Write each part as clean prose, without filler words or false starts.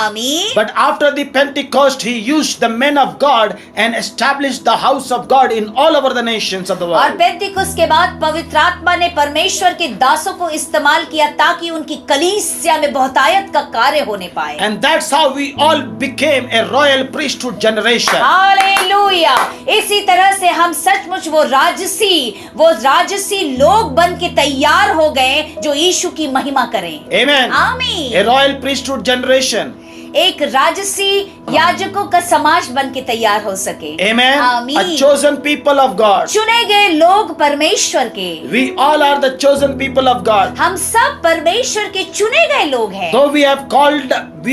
आमीन। But after the Pentecost, he used the men of God and established the house of God in all over the nations of the और world. पेंतिकुस्त के बाद पवित्र आत्मा ने परमेश्वर के दासों को इस्तेमाल किया ताकि उनकी कलीसिया में बहुतायत का कार्य होने पाए। And that's how we all became a royal priesthood generation. Hallelujah. इसी तरह से हम सचमुच वो राजसी लोग बन के तैयार हो गए जो यीशु की महिमा करें। Amen. आमीन। A royal priesthood generation. एक राजसी याजकों का समाज बन के तैयार हो सके। Amen. आमीन। A chosen people of God. चुने गए लोग परमेश्वर के। We all are the chosen people of God. हम सब परमेश्वर के चुने गए लोग हैं। Though we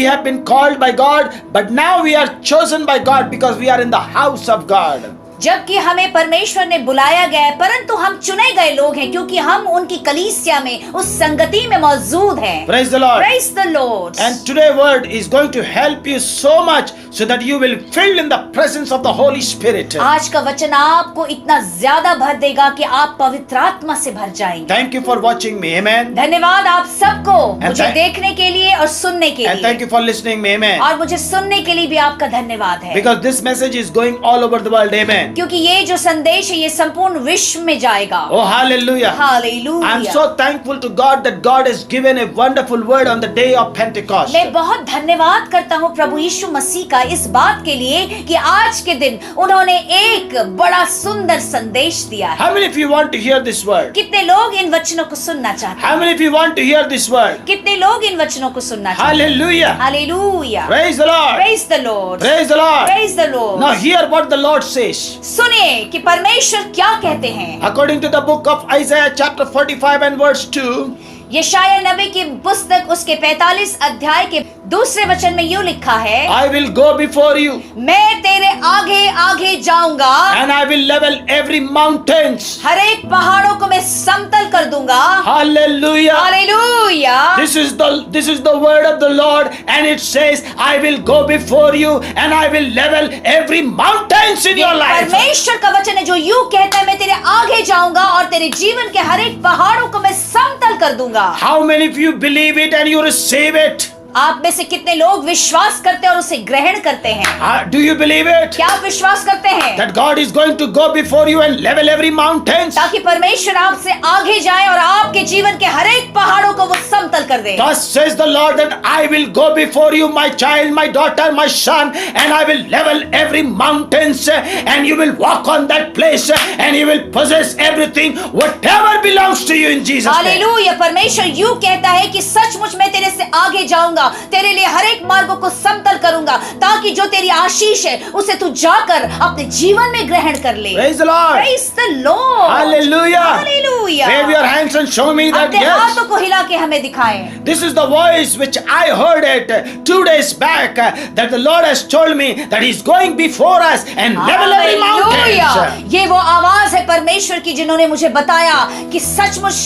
have been called by God, but now we are chosen by God because we are in the house of God. जबकि हमें परमेश्वर ने बुलाया गया है, परंतु हम चुने गए लोग हैं क्योंकि हम उनकी कलीसिया में उस संगति में मौजूद हैं। Praise the Lord. Praise the Lord. And today's word is going to help you so much so that you will fill in the presence of the Holy Spirit. आज का वचन आपको इतना ज्यादा भर देगा कि आप पवित्र आत्मा से भर जाएंगे। Thank you for watching me. Amen. धन्यवाद आप सबको मुझे thank- देखने के लिए और सुनने के And thank लिए, you for listening me. Amen. और मुझे सुनने के लिए भी आपका धन्यवाद है। Because this message is going all over the world. Amen. क्योंकि ये जो संदेश है ये संपूर्ण विश्व में जाएगा। Oh, hallelujah. Hallelujah. I'm so thankful to God that God has given a wonderful word on the day of Pentecost. मैं बहुत धन्यवाद करता हूँ प्रभु यीशु मसीह का इस बात के लिए कि आज के दिन उन्होंने एक बड़ा सुंदर संदेश दिया है। How many of you want to hear this word? कितने लोग इन वचनों को सुनना चाहते हैं? How many of you want to hear this word? कितने लोग इन वचनों को सुनना चाहते हैं? Hallelujah. Hallelujah. Praise the Lord. Praise the Lord. Praise the Lord. Praise the Lord. Now hear what the Lord says. सुनिए कि परमेश्वर क्या कहते हैं। According to the book of Isaiah chapter 45 and verse 2. यशायाह नबी की पुस्तक उसके 45 अध्याय के दूसरे वचन में यूं लिखा है, I will go before you मैं तेरे आगे आगे जाऊंगा and I will level every mountains. हर एक पहाड़ों को मैं समतल कर दूंगा। Hallelujah. Hallelujah. This is the word of the Lord, and it says, I will go before you and I will level every mountains in your life. परमेश्वर का वचन है जो यूं कहता है, मैं तेरे आगे जाऊंगा और तेरे जीवन के हर एक पहाड़ों को मैं समतल कर दूंगा। How many of you believe it and you receive it? आप में से कितने लोग विश्वास करते हैं और उसे ग्रहण करते हैं? Do you believe it? क्या आप विश्वास करते हैं That God is going to go before you and level every mountains? ताकि परमेश्वर आपसे आगे जाए और आपके जीवन के हर एक पहाड़ों को वो समतल कर दे? Thus says the Lord that I will go before you, my child, my daughter, my son, and I will level every mountains, and you will walk on that place, and you will possess everything, whatever belongs to you in Jesus' name. Hallelujah. परमेश्वर यूं कहता है कि सचमुच मैं तेरे से आगे जाऊंगा, तेरे लिए हर एक मार्गों को समतल करूंगा ताकि जो तेरी आशीष है उसे तू जाकर अपने जीवन में ग्रहण कर ले। Praise the Lord. Praise the Lord. Hallelujah. Hallelujah. Wave your hands and show me that अपने yes. हाथों को हिला के हमें दिखाएं। This is the voice which I heard it 2 days back that the Lord has told me that He's going before us and level every hallelujah. mountain. ये वो आवाज है परमेश्वर की जिन्होंने मुझे बताया कि सचमुच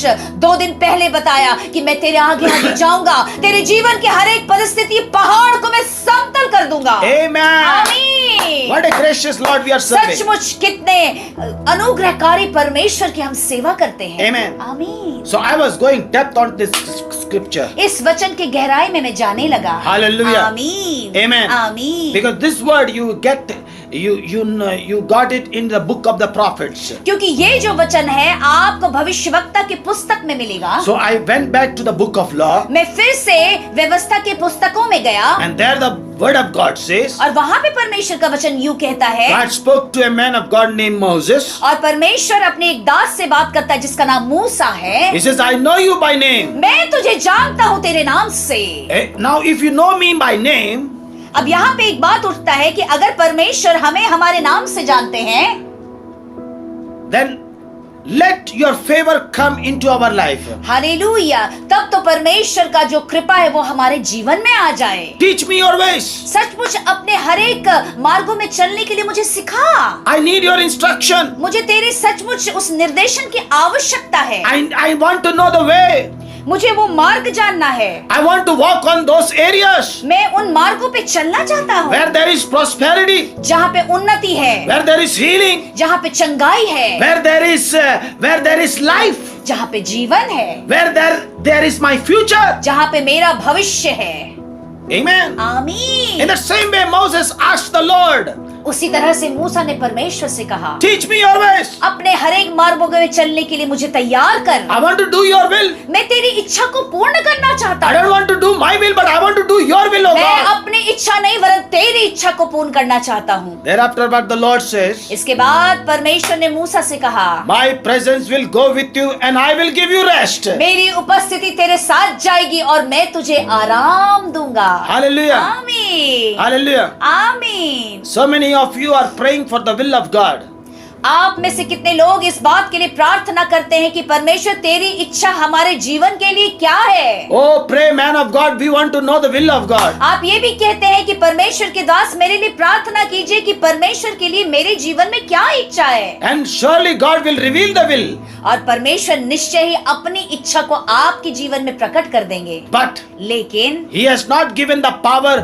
2 दिन पहले बताया कि मैं तेरे आगे आगे जाऊंगा, तेरे जीवन के हर एक परिस्थिति पहाड़ को मैं समतल कर दूंगा। Amen. आमीन। What a gracious Lord we are serving. सचमुच कितने अनुग्रहकारी परमेश्वर की हम सेवा करते हैं। Amen. आमीन। So I was going depth on this scripture. इस वचन के गहराई में मैं जाने लगा। Hallelujah. आमीन। Amen. आमीन। Because this word you get, you got it in the book of the prophets. क्योंकि ये जो वचन है आपको भविष्यवक्ता की पुस्तक में मिलेगा। So I went back to the book of law. मैं फिर से व्यवस्था की पुस्तकों में गया And there the word of God says, और वहां पे परमेश्वर का वचन यूं कहता है, God spoke to a man of God named Moses. और परमेश्वर अपने एक दास से बात करता है जिसका नाम मूसा है। He says, I know you by name. मैं तुझे जानता हूँ तेरे नाम से। Now if you know me by name, अब यहाँ पे एक बात उठता है कि अगर परमेश्वर हमें हमारे नाम से जानते हैं, then let your favor come into our life. Hallelujah, तब तो परमेश्वर का जो कृपा है वो हमारे जीवन में आ जाए। Teach me your ways. सचमुच अपने हर एक मार्गों में चलने के लिए मुझे सिखा। I need your instruction. मुझे तेरे सचमुच उस निर्देशन की आवश्यकता है। I want to know the way. मुझे वो मार्ग जानना है। I want to walk on those areas मैं उन मार्गों पे चलना चाहता हूँ where there is prosperity, जहाँ पे उन्नति है, where there is healing, जहाँ पे चंगाई है, where there is life, जहाँ पे जीवन है, where there is my future. जहाँ पे मेरा भविष्य है। Amen. आमीन। In the same way, Moses asked the Lord, उसी तरह से मूसा ने परमेश्वर से कहा, teach me your ways. अपने हर एक मार्गों में चलने के लिए मुझे तैयार कर। I want to do your will. मैं तेरी इच्छा को पूर्ण करना चाहता I हूँ। don't want to do my will, but I want to do your will, O मैं God. अपनी इच्छा नहीं वरन तेरी इच्छा को पूर्ण करना चाहता हूँ। Thereafter, what the Lord says, इसके बाद परमेश्वर ने मूसा से कहा, my presence will go with you and I will give you rest. मेरी उपस्थिति तेरे साथ जाएगी और मैं तुझे आराम दूंगा। Hallelujah. आमीन। Hallelujah. आमीन। So many of you are praying for the will of God. आप में से कितने लोग इस बात के लिए प्रार्थना करते हैं कि परमेश्वर तेरी इच्छा हमारे जीवन के लिए क्या है? Oh, pray, man of God, we want to know the will of God. आप ये भी कहते हैं कि परमेश्वर के दास मेरे लिए प्रार्थना कीजिए कि परमेश्वर के लिए मेरे जीवन में क्या इच्छा है। And surely God will reveal the will. और परमेश्वर निश्चय ही अपनी इच्छा को आपके जीवन में प्रकट कर देंगे। But लेकिन He has not given the power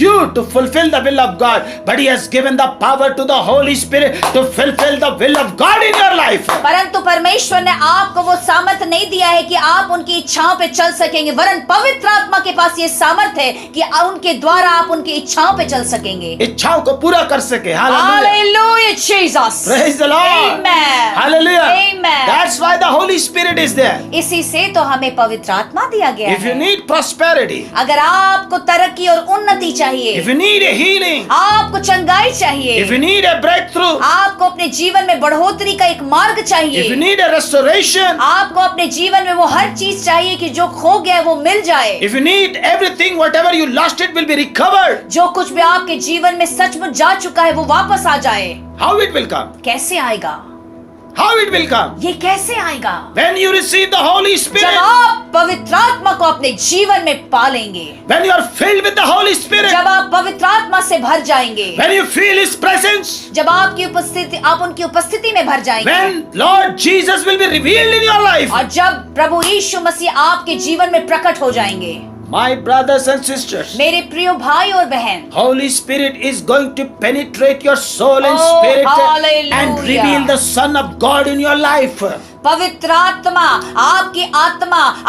you to fulfill the will of God, but He has given the power to the Holy Spirit to fulfill the will of God in your life. परंतु परमेश्वर ने आपको वो सामर्थ नहीं दिया है कि आप उनकी इच्छाओं पे चल सकेंगे, वरन पवित्र आत्मा के पास ये सामर्थ है कि उनके द्वारा आप उनकी इच्छाओं पे चल सकेंगे। इच्छाओं को पूरा कर सके। Hallelujah. Hallelujah, Jesus. Praise the Lord. Amen. Hallelujah. Amen. That's why the Holy Spirit is there. इसी से तो हमें पवित्र आत्मा दिया गया If you है। need prosperity, अगर आपको तरक्की और उन्नति चाहिए, if you need a healing, आपको चंगाई चाहिए, if you need a breakthrough, आपको अपने जीवन में बढ़ोतरी का एक मार्ग if you चाहिए, need a restoration, आपको अपने जीवन में वो हर चीज चाहिए कि जो खो गया है वो मिल जाए, if you need everything, whatever you lost, it will be recovered. जो कुछ भी आपके जीवन में सचमुच जा चुका है वो वापस आ जाए। How it will come? कैसे आएगा? How it will come? ये कैसे आएगा? When you receive the Holy जब Spirit, आप पवित्र आत्मा को अपने जीवन में पालेंगे, when you are filled with the Holy Spirit, जब आप पवित्र आत्मा से भर जाएंगे, when you feel His presence, जब आप उनकी उपस्थिति में भर जाएंगे, when Lord Jesus will be revealed in your life. और जब प्रभु यीशु मसीह आपके जीवन में प्रकट हो जाएंगे। My brothers and sisters, मेरे प्रिय भाई और बहन, Holy Spirit is going to penetrate your soul and Oh, spirit hallelujah. and reveal the Son of God in your life. पवित्र आत्मा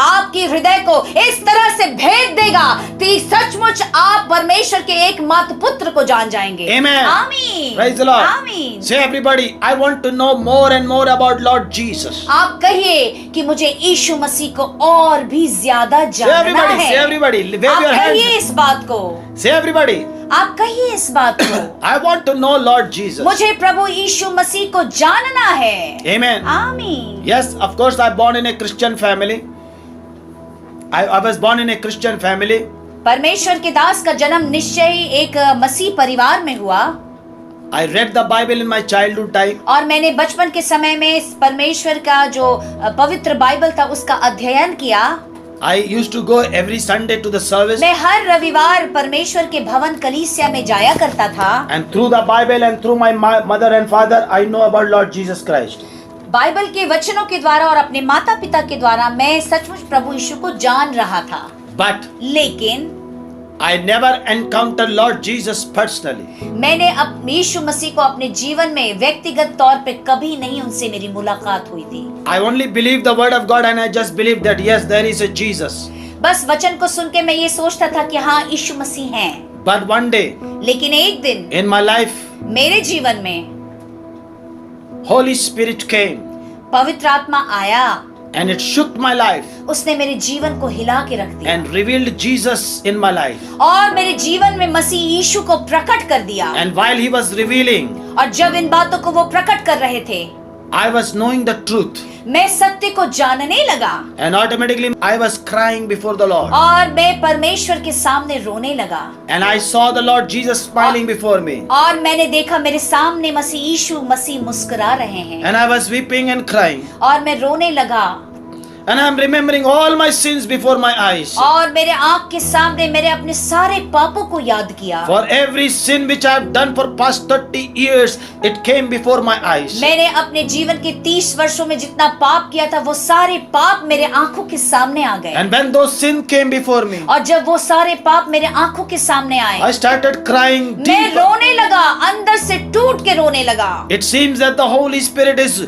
आपकी हृदय को इस तरह से भेद देगा कि सचमुच आप परमेश्वर के एकमात्र पुत्र को जान जाएंगे। Amen. आमीन। Praise the Lord. आमीन। Say everybody, I want to know more and more about Lord Jesus. आप कहिए कि मुझे यीशु मसीह को और भी ज्यादा Say जानना everybody, है। say everybody, wave आप your कहिए hands. इस बात को, Say everybody, आप कहिए इस बात को। I want to know Lord Jesus. मुझे प्रभु यीशु मसीह को जानना है। Amen. आमीन। Yes, of course, I born in a Christian family. I was born in a Christian family. परमेश्वर के दास का जन्म निश्चय ही एक मसीह परिवार में हुआ, I read the Bible in my childhood time. और मैंने बचपन के समय में इस परमेश्वर का जो पवित्र बाइबल था उसका अध्ययन किया। I used to go every Sunday to the service, मैं हर रविवार परमेश्वर के भवन कलीसिया में जाया करता था, and through the Bible and through my mother and father, I know about Lord Jesus Christ. Bible के वचनों के द्वारा और अपने माता पिता के द्वारा मैं सचमुच प्रभु यीशु को जान रहा था। But लेकिन I never encountered Lord Jesus personally. मैंने यीशु मसीह को अपने जीवन में व्यक्तिगत तौर पे कभी नहीं उनसे मेरी मुलाकात हुई थी। I only believed the word of God and I just believed that yes, there is a Jesus. बस वचन को सुन के मैं ये सोचता था कि हाँ यीशु मसीह हैं। But one day लेकिन एक दिन in my life, मेरे जीवन में Holy Spirit came पवित्र आत्मा आया, and it shook my life उसने मेरे जीवन को हिला के रख दिया and revealed Jesus in my life. और मेरे जीवन में मसीह यीशु को प्रकट कर दिया। And while he was revealing, और जब इन बातों को वो प्रकट कर रहे थे, I was knowing the truth. मैं सत्य को जानने लगा And automatically I was crying before the Lord. और मैं परमेश्वर के सामने रोने लगा। And I saw the Lord Jesus smiling before me. और मैंने देखा मेरे सामने मसीह यीशु मसीह मुस्कुरा रहे हैं And I was weeping and crying. और मैं रोने लगा And I am remembering all my sins before my eyes. और मेरे आँख के सामने मेरे अपने सारे पापों को याद किया। For every sin which I have done for past 30 years, it came before my eyes. मैंने अपने जीवन के 30 वर्षों में जितना पाप किया था वो सारे पाप मेरे आंखों के सामने आ गए। And when those sins came before me, और जब वो सारे पाप मेरे आंखों के सामने आए, I started crying मैं deep. रोने लगा, अंदर से टूट के रोने लगा। It seems that the Holy Spirit is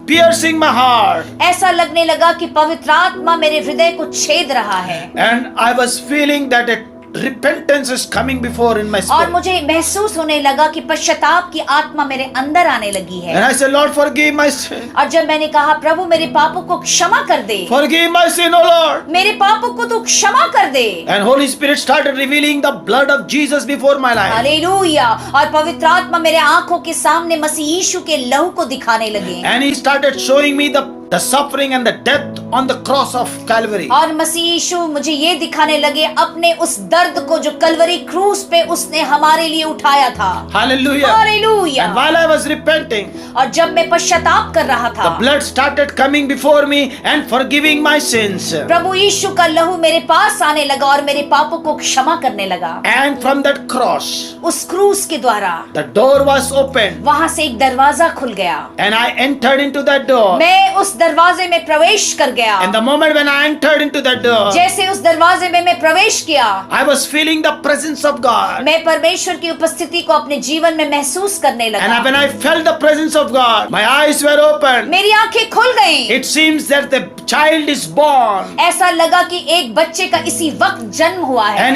piercing my heart. ऐसा लगने लगा कि पवित्र आत्मा मेरे हृदय को छेद रहा है। And I was feeling that a repentance is coming before in my और spirit. मुझे महसूस होने लगा कि पश्चाताप की आत्मा मेरे अंदर आने लगी And है। I said, Lord, forgive my sin. और जब मैंने कहा प्रभु मेरे पापों को क्षमा कर दे, Forgive my sin, O Lord. मेरे पापों को तू क्षमा कर दे। And Holy Spirit started revealing the blood of Jesus before my life. Hallelujah. और पवित्र आत्मा मेरे आंखों के सामने मसीह यीशु के लहू को दिखाने लगे। And He started showing me the suffering and the death on the cross of Calvary. और मसीह यीशु मुझे ये दिखाने लगे अपने उस दर्द को जो कलवरी क्रूस पे उसने हमारे लिए उठाया था। Hallelujah. Hallelujah. And while I was repenting, और जब मैं पश्चाताप कर रहा the था, blood started coming before me and forgiving my sins. प्रभु यीशु का लहू मेरे पास आने लगा और मेरे पापों को क्षमा करने लगा। And from that cross, उस क्रूस के द्वारा the door was opened. वहां से एक दरवाजा खुल गया। And I entered into that door. मैं उस दरवाजे में प्रवेश कर गया। And the moment when I entered into that door, जैसे उस दरवाजे में मैं प्रवेश किया, I was feeling the presence of God. मैं परमेश्वर की उपस्थिति को अपने जीवन में महसूस करने And लगा। when I felt the presence of God, my eyes were open. मेरी आंखें खुल गईं। It seems that the child is born ऐसा लगा कि एक बच्चे का इसी वक्त जन्म हुआ है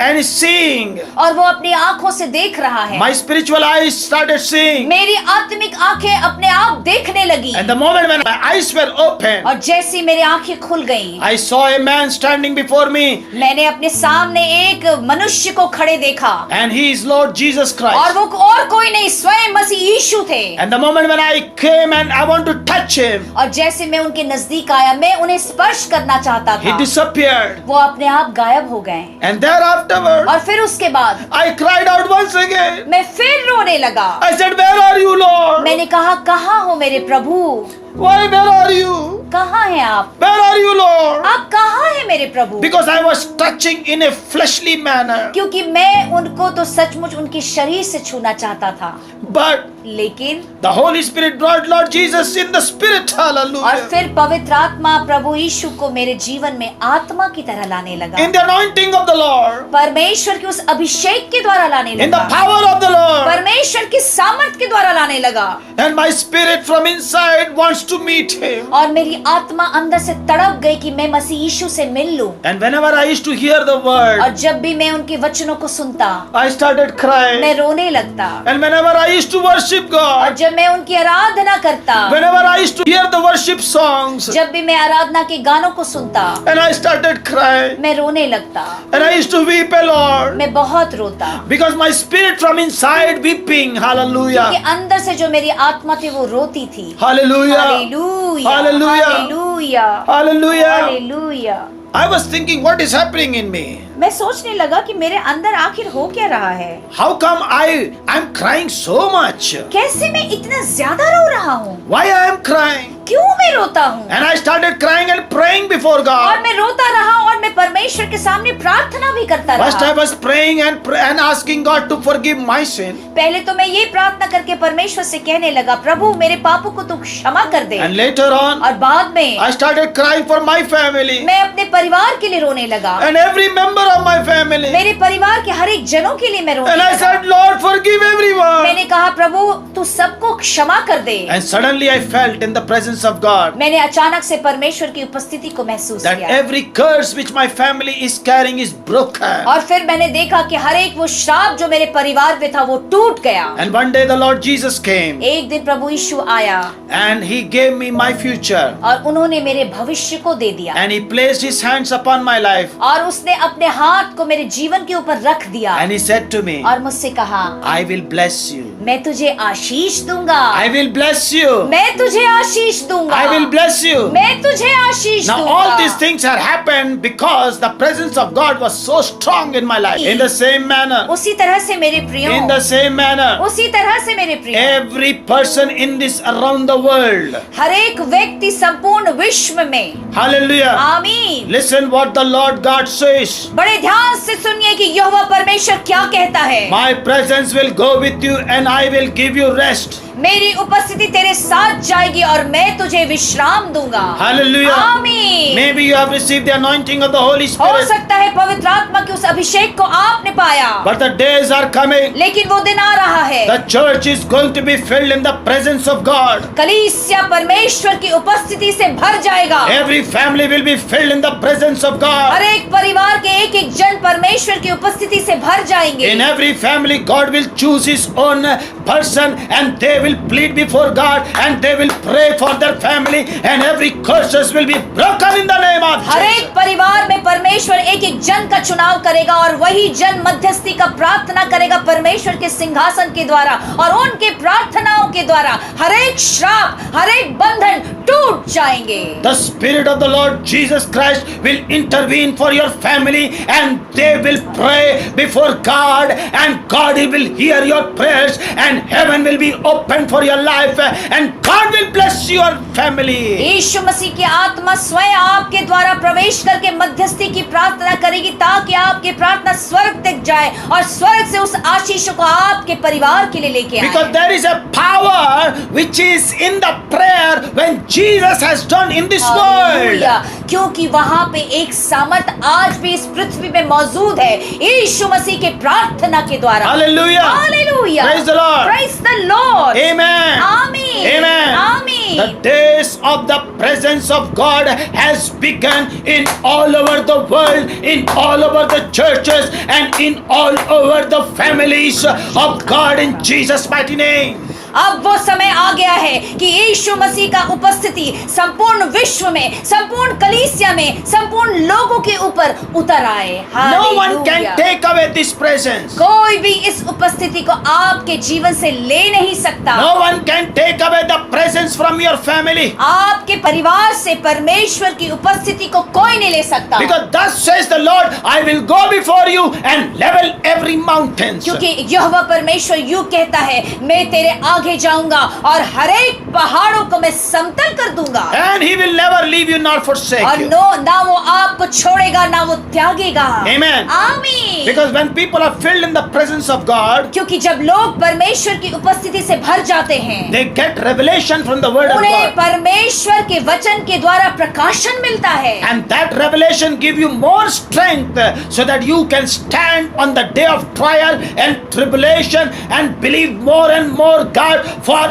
and is seeing. और वो अपनी आंखों से देख रहा है। My spiritual eyes started seeing. मेरी आत्मिक आंखें अपने आप देखने लगी। And the moment when my eyes were open, और जैसी मेरी आंखें खुल गईं, I saw a man standing before me, मैंने अपने सामने एक मनुष्य को खड़े देखा and he is Lord Jesus और Christ. वो और कोई नहीं स्वयं मसीह यीशु थे। And the moment when I came and I want to touch him, और जैसे मैं उनके नजदीक आया, मैं उन्हें स्पर्श करना चाहता he था, disappeared. वो अपने आप गायब हो गए। And thereafterward, और फिर उसके बाद I cried out once again. मैं फिर रोने लगा। I said, "Where are you, Lord? मैंने कहा कहाँ हो मेरे प्रभु, Why, where are you? कहाँ हैं आप, Where are you, Lord?" आप कहाँ हैं मेरे प्रभु? Because I was touching in a fleshly manner. क्योंकि मैं उनको तो सचमुच उनके शरीर से छूना चाहता था, But लेकिन the Holy Spirit brought Lord Jesus in the Spirit. और Hallelujah. फिर पवित्र आत्मा प्रभु यीशु को मेरे जीवन में आत्मा की तरह लाने लगा, In the anointing of the Lord. परमेश्वर के उस अभिषेक के द्वारा लाने In the लगा, power of the Lord. परमेश्वर की सामर्थ के द्वारा लाने लगा। And my spirit from inside wants to meet Him. और मेरी आत्मा अंदर से तड़प गई कि मैं मसीह यीशु से मिल लूं। And whenever I used to hear the word, और जब भी मैं उनके वचनों को सुनता, I started crying. मैं रोने लगता। And whenever I used to worship और God, जब मैं उनकी आराधना करता, whenever I used to hear the worship songs, जब भी मैं आराधना के गानों को सुनता, and I started crying. मैं रोने लगता, And I used to weep a lot. मैं बहुत रोता। Because my spirit from inside weeping. कि Hallelujah. अंदर से जो मेरी आत्मा थी वो रोती थी। Hallelujah. Hallelujah, Hallelujah. Hallelujah, Hallelujah. Hallelujah. I was thinking, what is happening in me? मैं सोचने लगा कि मेरे अंदर आखिर हो क्या रहा है। How come I'm crying so much? कैसे मैं इतना ज्यादा रो रहा हूँ? Why I am crying? क्यों मैं रोता हूँ? And I started crying and praying before और God. मैं रोता रहा और मैं परमेश्वर के सामने प्रार्थना भी करता First I रहा। was praying and asking God to forgive my sin. पहले तो मैं ये प्रार्थना करके परमेश्वर से कहने लगा, प्रभु मेरे पापों को तू क्षमा कर दे। And later on, और बाद में I started crying for my family मैं अपने परिवार के लिए रोने लगा, and every member of my family. मेरे परिवार के हर एक जनों के लिए मैं रोने And I लगा। said, Lord, forgive everyone. मैंने कहा प्रभु तू सबको क्षमा कर दे। And suddenly I felt in the presence of God मैंने अचानक से परमेश्वर की उपस्थिति को महसूस that किया। every curse which my family is carrying is broken. और फिर मैंने देखा कि हर एक वो श्राप जो मेरे परिवार में था वो टूट गया। And one day the Lord Jesus came एक दिन प्रभु यीशु आया and He gave me my future. और उन्होंने मेरे भविष्य को दे दिया And He placed His hands upon my life. और उसने अपने हाथ को मेरे जीवन के ऊपर रख दिया And He said to me, और मुझसे कहा, I will bless you. मैं तुझे आशीष दूंगा, I will bless you. मैं तुझे आशीष दूंगा, I will bless you. मैं तुझे आशीष Now दूंगा। all these things have happened because the presence of God was so strong in my life. In the same manner, उसी तरह से मेरे प्रियो, in the same manner, उसी तरह से मेरे प्रियो, every person in this around the world. हर एक व्यक्ति संपूर्ण विश्व में, Hallelujah. आमीन। Listen what the Lord God says. बड़े ध्यान से सुनिए कि यहोवा परमेश्वर क्या कहता है। My presence will go with you and I will give you rest. मेरी उपस्थिति तेरे साथ जाएगी और मैं तुझे विश्राम दूंगा। Hallelujah. आमीन। Maybe you have received the anointing of the Holy हो Spirit, सकता है पवित्र आत्मा के उस अभिषेक को आपने पाया, but the days are coming. लेकिन वो दिन आ रहा है। The church is going to be filled in the presence of God. कलीसिया परमेश्वर की उपस्थिति से भर जाएगा। Every family will be filled in the presence of her God. एक परिवार के एक एक जन परमेश्वर की उपस्थिति से भर जाएंगे। In every family, God will choose His own person, and they will plead before God, and they will pray for their family, and every curses will be broken in the name of हर एक Jesus. परिवार में परमेश्वर एक एक जन का चुनाव करेगा और वही जन मध्यस्थी का प्रार्थना करेगा परमेश्वर के सिंहासन के द्वारा, और उनके प्रार्थनाओं के द्वारा हर एक श्राप, हर एक बंधन टूट जाएंगे। The Spirit of the Lord Jesus Christ will intervene for your family, and they will pray before God, and God will hear your prayers, and heaven will be open for your life, and God will bless your family. यीशु मसीह की आत्मा स्वयं आपके द्वारा प्रवेश करके मध्यस्थी की प्रार्थना करेगी, ताकि आपकी प्रार्थना स्वर्ग तक जाए और स्वर्ग से उस आशीष को आपके परिवार के लिए लेके Because आए। there is a power which is in the prayer when Jesus has done in this world. Hallelujah. क्योंकि वहां पे एक सामर्थ आज भी इस पृथ्वी पे मौजूद है यीशु मसीह के प्रार्थना के द्वारा। Hallelujah. Hallelujah. Praise the Lord. Praise the Lord. Amen. आमीन। Amen. आमीन। The days of the presence of God has begun in all over the world, in all over the churches, and in all over the families of God in Jesus' mighty name. अब वो समय आ गया है कि यीशु मसीह का उपस्थिति संपूर्ण विश्व में, संपूर्ण कलीसिया में, संपूर्ण लोगों के ऊपर उतर आए। No one hallelujah. can take away this presence. कोई भी इस उपस्थिति को आपके जीवन से ले नहीं सकता। No one can take away the presence from your family. आपके परिवार से परमेश्वर की उपस्थिति को कोई नहीं ले सकता। Because thus says the Lord, I will go before you and level every mountain. क्योंकि यहोवा परमेश्वर यूं कहता है, मैं तेरे आगे जाऊंगा और हर एक पहाड़ों को मैं समतल कर दूंगा। And He will never leave you nor forsake और you. ना वो आपको छोड़ेगा ना वो त्यागेगा। Amen. आमीन। Because when people are filled in the presence of God, क्योंकि जब लोग परमेश्वर की उपस्थिति से भर जाते हैं, they get revelation from the word of उन्हें God. परमेश्वर के वचन के द्वारा प्रकाशन मिलता है। And that revelation give you more strength so that you can stand on the day of trial and tribulation and believe more and more God for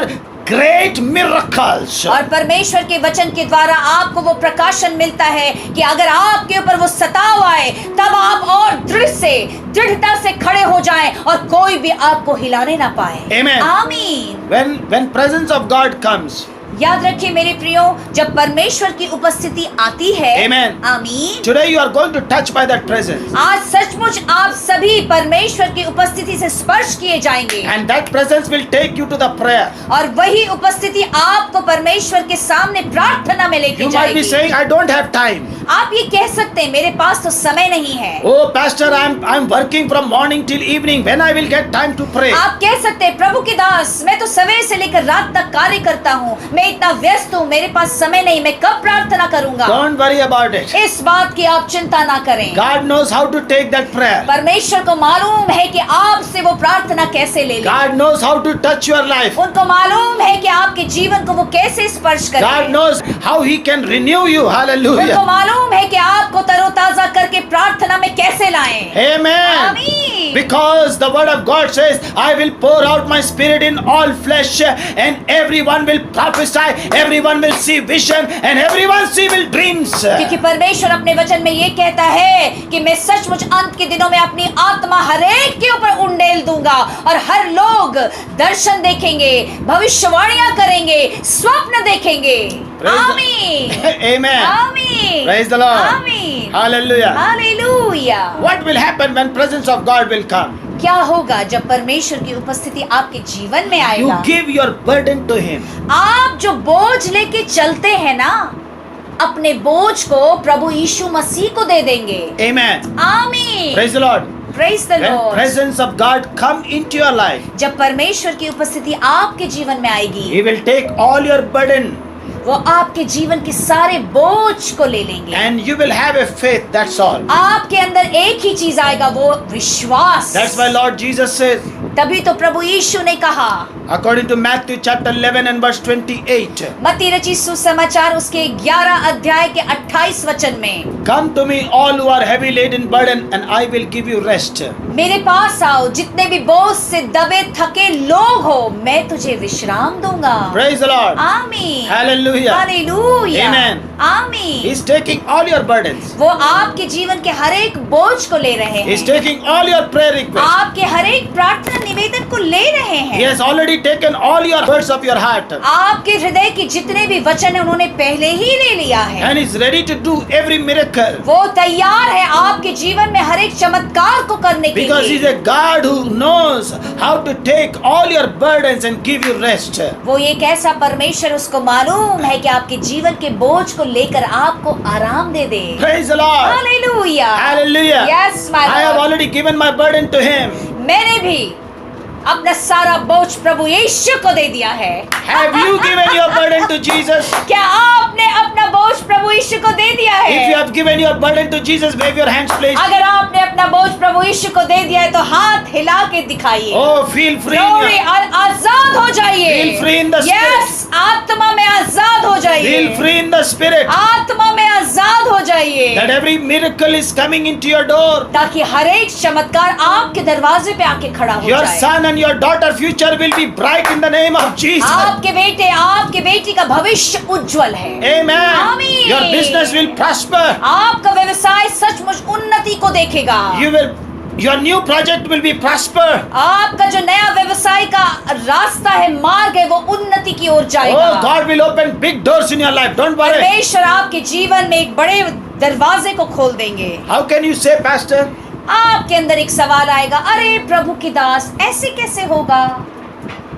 great miracles. और परमेश्वर के वचन के द्वारा आपको वो प्रकाशन मिलता है कि अगर आपके ऊपर वो सताव आए, तब आप और दृढ़ता से खड़े हो जाएं और कोई भी आपको हिलाने ना पाए। Amen. आमीन। When presence of God comes, याद रखिए मेरे प्रियो, जब परमेश्वर की उपस्थिति आती है, Amen. आमीन, today you are going to touch by that presence. आज सचमुच आप सभी परमेश्वर की उपस्थिति से स्पर्श किए जाएंगे, And that presence will take you to the prayer. और वही उपस्थिति आपको परमेश्वर के सामने प्रार्थना में लेके You might be जाएगी। saying, I don't have time. आप ये कह सकते हैं, मेरे पास तो समय नहीं है। Oh, Pastor, I'm working from morning till evening. When I will get time to pray? आप कह सकते हैं, प्रभु के दास, मैं तो सवेरे से लेकर रात तक कार्य करता हूँ, मैं इतना व्यस्त हूँ, मेरे पास समय नहीं, मैं कब प्रार्थना करूंगा? Don't worry about it. इस बात की आप चिंता ना करें। God knows how to take that prayer. परमेश्वर को मालूम है कि आपसे वो प्रार्थना कैसे ले ले। God knows how to touch your life. उनको मालूम है कि आपके जीवन को वो कैसे स्पर्श करे। God knows how He can renew you. उनको Hallelujah. मालूम है कि आपको तरोताजा करके प्रार्थना में कैसे लाएं। Amen. आमीन। Because the word of God says, I will pour out my spirit in all flesh, and everyone will prophesy, everyone will see vision, and everyone see will dreams. क्योंकि परमेश्वर अपने वचन में ये कहता है कि मैं सचमुच अंत के दिनों में अपनी आत्मा हर एक के ऊपर उंडेल दूंगा, और हर लोग दर्शन देखेंगे, भविष्यवाणियां करेंगे, स्वप्न देखेंगे। आमीन। Amen. आमीन। Praise the Lord. आमीन। Hallelujah. Hallelujah. What will happen when presence of God will come? क्या होगा जब परमेश्वर की उपस्थिति आपके जीवन में You आएगा? give your burden to Him. आप जो बोझ लेके चलते हैं ना, अपने बोझ को प्रभु यीशु मसीह को दे देंगे। Amen. आमीन। Praise the Lord. Praise the When Lord। presence of God come into your life, जब परमेश्वर की उपस्थिति आपके जीवन में आएगी, He will take all your burden, वो आपके जीवन के सारे बोझ को ले लेंगे, and you will have a faith. That's all. आपके अंदर एक ही चीज आएगा, वो विश्वास। That's why Lord Jesus says, तभी तो प्रभु यीशु ने कहा, according to Matthew chapter 11 and verse 28. मत्ती रचित सुसमाचार उसके 11 अध्याय के 28 वचन में, Come to me all who are heavy laden burden and I will give you rest. मेरे पास आओ जितने भी बोझ से दबे थके लोग हो, मैं तुझे विश्राम दूंगा। Praise the Lord. आमीन। Hallelujah. हालेलुया। Amen. आमीन। He's taking all your burdens. वो आपके जीवन के हर एक बोझ को ले रहे He's हैं, taking all your prayer requests. आपके हर एक प्रार्थना निवेदन को ले रहे He हैं। has already taken all your words of your heart. आपके हृदय के जितने भी वचन है उन्होंने पहले ही ले लिया है। And he's ready to do every miracle. वो तैयार है आपके जीवन में हर एक चमत्कार को करने के Because he's लिए। a God who knows how to take all your burdens and give you rest. वो एक ऐसा परमेश्वर, उसको मालूम है कि आपके जीवन के बोझ को लेकर आपको आराम दे दे। Praise the Lord. Hallelujah. Hallelujah. Yes, my I have Lord. already given my burden to him. मैंने भी अपना सारा बोझ प्रभु यीशु को दे दिया है। Have you given your burden to Jesus? क्या आपने अपना बोझ प्रभु यीशु को दे दिया If you है? have given your burden to Jesus, wave your hands, please. अगर आपने अपना बोझ प्रभु यीशु को दे दिया है तो हाथ हिला के दिखाइए। Oh, feel free. Glory, और आजाद हो जाइए। Feel free in the spirit. Yes, आत्मा में आजाद हो जाइए। Feel free in the spirit. आत्मा में आजाद हो जाइए, That every miracle is coming into your door. ताकि हर एक चमत्कार आपके दरवाजे पे आके खड़ा हो Your जाए। son and your daughter future will be bright in the name of Jesus. आपके बेटे, आपके बेटी का भविष्य उज्जवल है। Amen. Amen. Your business will prosper. आपका व्यवसाय सचमुच उन्नति को देखेगा। Your new project will be prosper. आपका जो नया व्यवसाय का रास्ता है, मार्ग है, वो उन्नति की ओर जाएगा। Oh, God will open big doors in your life. Don't worry. परमेश्वर आपके जीवन में एक बड़े दरवाजे को खोल देंगे। How can you say, Pastor? आपके अंदर एक सवाल आएगा, अरे प्रभु की दास, ऐसे कैसे होगा?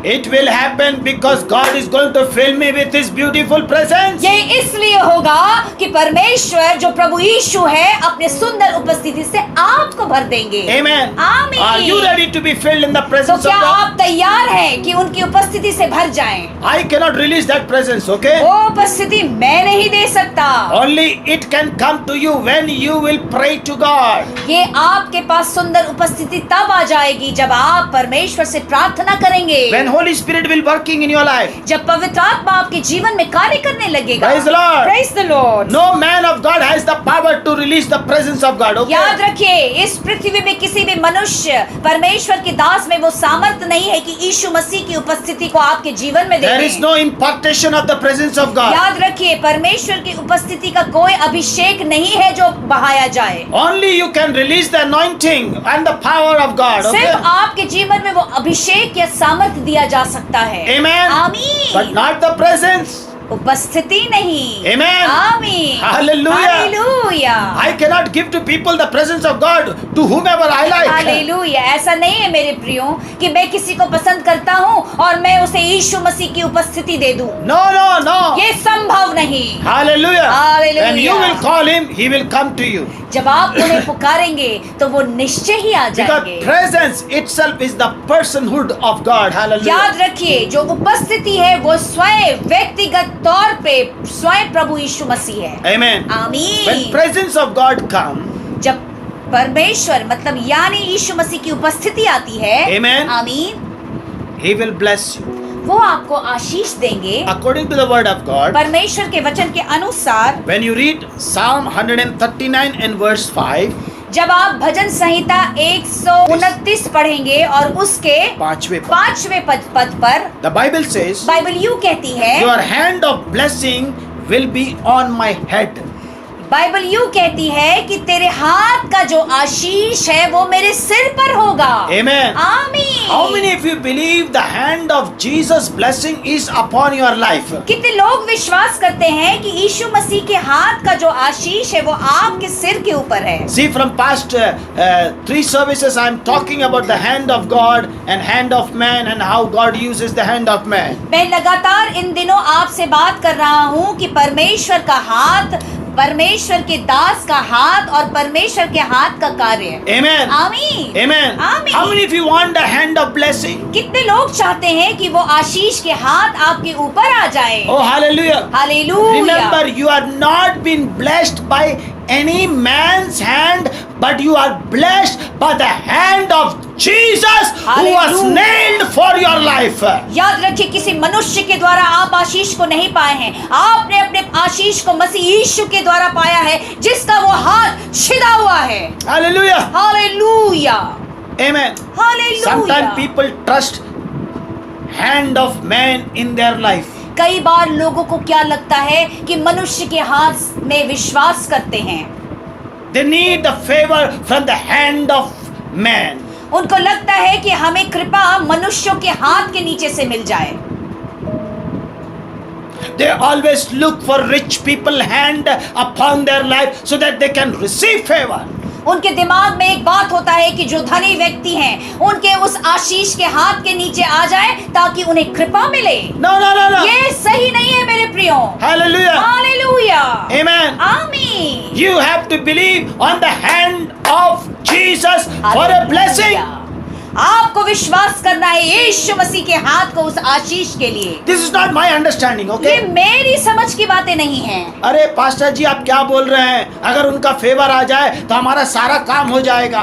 It will happen because God is going to fill me with His beautiful presence. ये इसलिए होगा कि परमेश्वर जो प्रभु यीशु है अपने सुंदर उपस्थिति से आपको भर देंगे। Amen. आमीन। Are you ready to be filled in the तो presence of क्या God? आप तैयार हैं कि उनकी उपस्थिति से भर जाएं? I cannot release that presence, okay? वो उपस्थिति मैं नहीं दे सकता। Only it can come to you when you will pray to God. ये आपके पास सुंदर उपस्थिति तब आ जाएगी जब आप परमेश्वर से प्रार्थना करेंगे, When Holy Spirit will working in your life. जब पवित्र आत्मा आपके जीवन में कार्य करने लगेगा। Praise the Lord. Praise the Lord. No man of God has the power to release the presence of God, okay? याद रखिए, इस पृथ्वी में किसी भी मनुष्य परमेश्वर के दास में वो सामर्थ्य नहीं है कि यीशु मसीह की उपस्थिति को आपके जीवन में There is देखें। no impartation of the presence of God. याद रखिए, परमेश्वर की उपस्थिति का कोई अभिषेक नहीं है जो बहाया जाए। Only you can release the anointing and the power of God, okay? सिर्फ आपके जीवन में वो अभिषेक या सामर्थ्य दिया जा सकता है। Amen. आमीन। But not the presence. उपस्थिति नहीं। Amen. आमीन। Hallelujah. Hallelujah. I cannot give to people the presence of God to whomever I like. Hallelujah. ऐसा नहीं है मेरे प्रियो कि मैं किसी को पसंद करता हूँ और मैं उसे यीशु मसीह की उपस्थिति दे दूं। No, no, no. ये संभव नहीं। Hallelujah. Hallelujah. When you will call Him, He will come to you. जब आप उन्हें पुकारेंगे तो वो निश्चय ही आ Because जाएंगे। presence itself is the personhood of God. Hallelujah. याद रखिए, जो उपस्थिति है वो स्वयं व्यक्तिगत तौर पे स्वयं प्रभु यीशु मसीह है। Amen. When आमीन। presence of God come, जब परमेश्वर मतलब यानी यीशु मसीह की उपस्थिति आती है, Amen. आमीन, He will bless you. वो आपको आशीष देंगे According to the word of God, परमेश्वर के वचन के अनुसार। when you read Psalm 139 and verse 5, जब आप भजन संहिता 129 पढ़ेंगे और उसके पांचवें पद, 5वें पद पर the Bible says, बाइबल यूं कहती है, your hand of blessing will be on my head. Bible यूं कहती है कि तेरे हाथ का जो आशीष है वो मेरे सिर पर होगा। Amen. आमीन। How many of you believe the hand of Jesus' blessing is upon your life? कितने लोग विश्वास करते हैं कि यीशु मसीह के हाथ का जो आशीष है वो आपके सिर के ऊपर है? See, from past 3 services, I am talking about the hand of God and hand of man and how God uses the hand of man. मैं लगातार इन दिनों आपसे बात कर रहा हूँ कि परमेश्वर का हाथ, परमेश्वर के दास का हाथ और परमेश्वर के हाथ का कार्य। Amen. आमीन। Amen. आमीन। How many of you want the hand of blessing? कितने लोग चाहते हैं कि वो आशीष के हाथ आपके ऊपर आ जाए? Oh, hallelujah. Hallelujah. Remember, you are not been blessed by any man's hand, but you are blessed by the hand of Jesus who was Hallelujah. nailed for your life. याद रखिए, किसी मनुष्य के द्वारा आप आशीष को नहीं पाए हैं, आपने अपने आशीष को मसीह यीशु के द्वारा पाया है, जिसका वो हाथ छिदा हुआ है। Hallelujah. Hallelujah, Amen. Hallelujah. Sometimes people trust hand of man in their life. कई बार लोगों को क्या लगता है कि मनुष्य के हाथ में विश्वास करते हैं, They need the favor from the hand of man. उनको लगता है कि हमें कृपा मनुष्यों के हाथ के नीचे से मिल जाए। They always look for rich people hand upon their life so that they can receive favor. उनके दिमाग में एक बात होता है कि जो धनी व्यक्ति हैं, उनके उस आशीष के हाथ के नीचे आ जाए ताकि उन्हें कृपा मिले। No, no, no, no. ये सही नहीं है मेरे प्रियो। Hallelujah. Hallelujah, Amen. आमीन। You have to believe on the hand of Jesus for a blessing. Hallelujah. आपको विश्वास करना है यीशु मसीह के हाथ को उस आशीष के लिए। This is not my understanding, ये okay? मेरी समझ की बातें नहीं हैं। अरे पास्टर जी आप क्या बोल रहे हैं? अगर उनका फेवर आ जाए तो हमारा सारा काम हो जाएगा।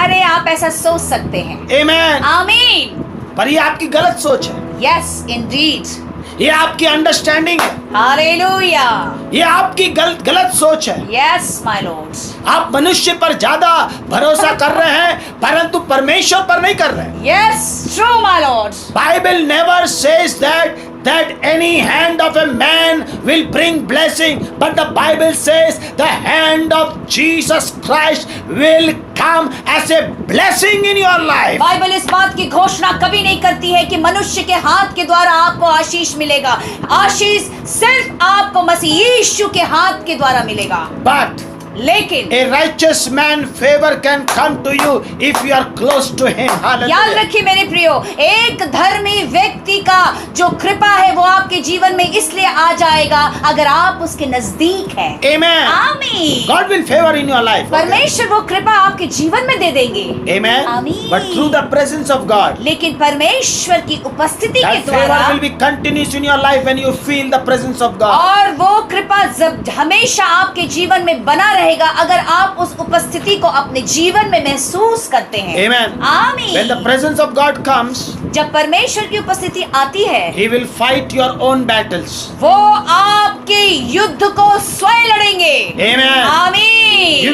अरे आप ऐसा सोच सकते हैं। Amen. आमीन। पर ये आपकी गलत सोच है, यस इंडीड। ये आपकी अंडरस्टैंडिंग है, हालेलुया, ये आपकी गलत सोच है। Yes my Lord. आप मनुष्य पर ज्यादा भरोसा कर रहे हैं परंतु परमेश्वर पर नहीं कर रहे हैं। Yes true my Lord. Bible never says that any hand of a man will bring blessing, but the Bible says the hand of Jesus Christ will come as a blessing in your life. Bible इस बात की घोषणा कभी नहीं करती है कि मनुष्य के हाथ के द्वारा आपको आशीष मिलेगा। आशीष सिर्फ आपको मसीह यीशु के हाथ के द्वारा मिलेगा। But लेकिन a righteous man favor can come to you if you are close to him. याद Hallelujah. रखिए मेरे प्रियो, एक धर्मी व्यक्ति का जो कृपा है वो आपके जीवन में इसलिए आ जाएगा अगर आप उसके नजदीक हैं। Amen. आमीन। God will favor in your life. Okay? परमेश्वर वो कृपा आपके जीवन में दे देंगे। Amen. आमीन। But through the presence of God, लेकिन परमेश्वर की उपस्थिति के that favor द्वारा will be continuous in your life when you feel the presence of God. और वो कृपा जब हमेशा आपके जीवन में बना रहेगा अगर आप उस उपस्थिति को अपने जीवन में महसूस करते हैं। Amen. When the आमीन। presence of God comes, जब परमेश्वर की उपस्थिति आती है, He will fight your own battles. वो आपके युद्ध को स्वयं लड़ेंगे। Amen. आमीन।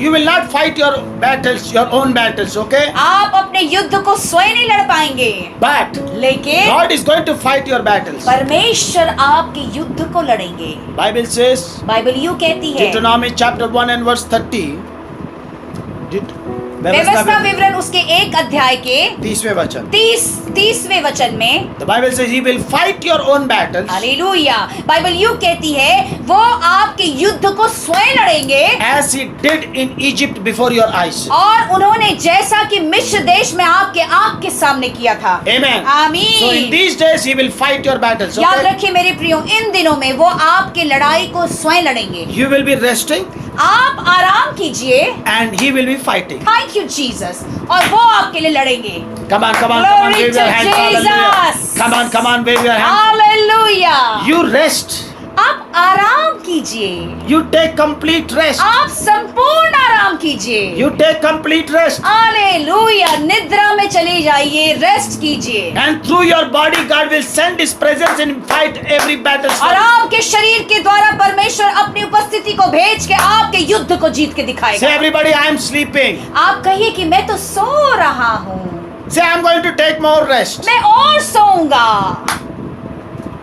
You will not fight your battles, your own battles, okay? आप अपने युद्ध को स्वयं नहीं लड़ पाएंगे, But लेकिन God is going to fight your battles. परमेश्वर आपके युद्ध को लड़ेंगे। Bible says, बाइबल यूं कहती है, Deuteronomy chapter 1 and verse 30. व्यवस्था विवरण उसके 1 अध्याय के 30वें वचन. 30वें वचन में, The Bible says He will fight your own battles hallelujah, Bible यूं कहती है वो आपके युद्ध को स्वयं लड़ेंगे as He did in Egypt before your eyes. और उन्होंने जैसा कि मिस्र देश में आपके आंख के सामने किया था। Amen. आमीन। So in these days He will fight your battles. याद Okay? रखिए मेरे प्रियो, इन दिनों में वो आपके लड़ाई को स्वयं लड़ेंगे। You will be resting आप आराम कीजिए, and He will be fighting. Thank you Jesus, और वो आपके लिए लड़ेंगे। Come on, Glory wave to your hands. Hallelujah. Jesus. Come on, wave your hands. Hallelujah. You rest. आप आराम कीजिए, You take complete rest. आप संपूर्ण आराम कीजिए। You take complete rest. Hallelujah, निद्रा में चले जाइए, रेस्ट कीजिए, And through your body, God will send His presence and fight every battle. for और you. आपके शरीर के द्वारा परमेश्वर अपनी उपस्थिति को भेज के आपके युद्ध को जीत के Say दिखाएगा। everybody, I am sleeping. आप कहिए कि मैं तो सो रहा हूँ, Say I am going to take more rest. मैं और सोऊंगा।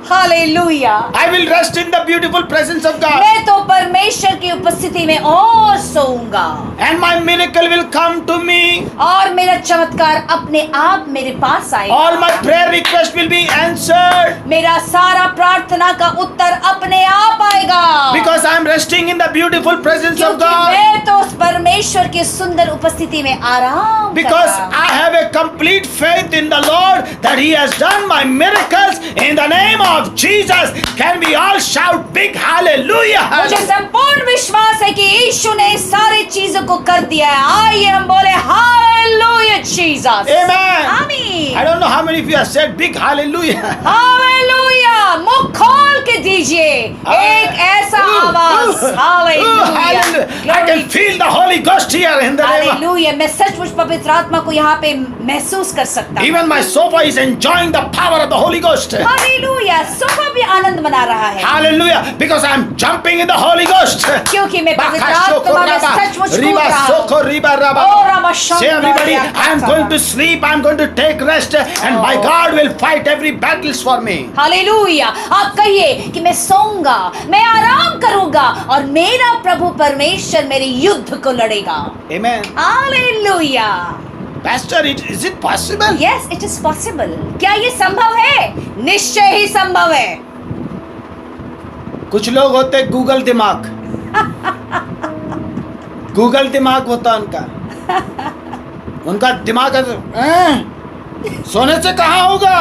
Hallelujah, I will rest in the beautiful presence of God. मैं तो परमेश्वर की उपस्थिति में और सोऊंगा And my miracle will come to me. और मेरा चमत्कार अपने आप मेरे पास आएगा। All my prayer requests will be answered. मेरा सारा प्रार्थना का उत्तर अपने आप आएगा, Because I am resting in the beautiful presence of क्योंकि God. मैं तो उस परमेश्वर की सुंदर उपस्थिति में आराम Because कर रहा I have a complete faith in the Lord that He has done my miracles in the name of Jesus. Can we all shout big hallelujah? मुझे संपूर्ण विश्वास है कि यीशु ने इस सारी चीजों को कर दिया है। आइए हम बोले हालेलुया जीसस। Amen. आमीन। I don't know how many of you have said big hallelujah. Hallelujah, मुंह खोल के दीजिए एक ऐसा आवाज, hallelujah, I can feel the Holy Ghost here in the name. Hallelujah. मैं सचमुच पवित्र आत्मा को यहाँ पे महसूस कर सकता हूँ। Even my sofa is enjoying the power of the Holy Ghost. Hallelujah, sofa भी आनंद मना रहा है, Hallelujah, because I'm jumping in the Holy Ghost. क्योंकि मैं पवित्र आत्मा में सचमुच कूद रहा हूँ। Say everybody, I'm going to sleep, I'm going to take rest, and my God will fight every battles for me. Hallelujah. आप कहिए कि मैं सोऊंगा, मैं आराम करूंगा और मेरा प्रभु परमेश्वर मेरे युद्ध को लड़ेगा। Amen. Hallelujah. Pastor, is it possible? Yes, it is possible. क्या ये संभव है? निश्चय ही संभव है। कुछ लोग होते गूगल दिमाग, गूगल दिमाग होता उनका दिमाग सोने से कहाँ होगा,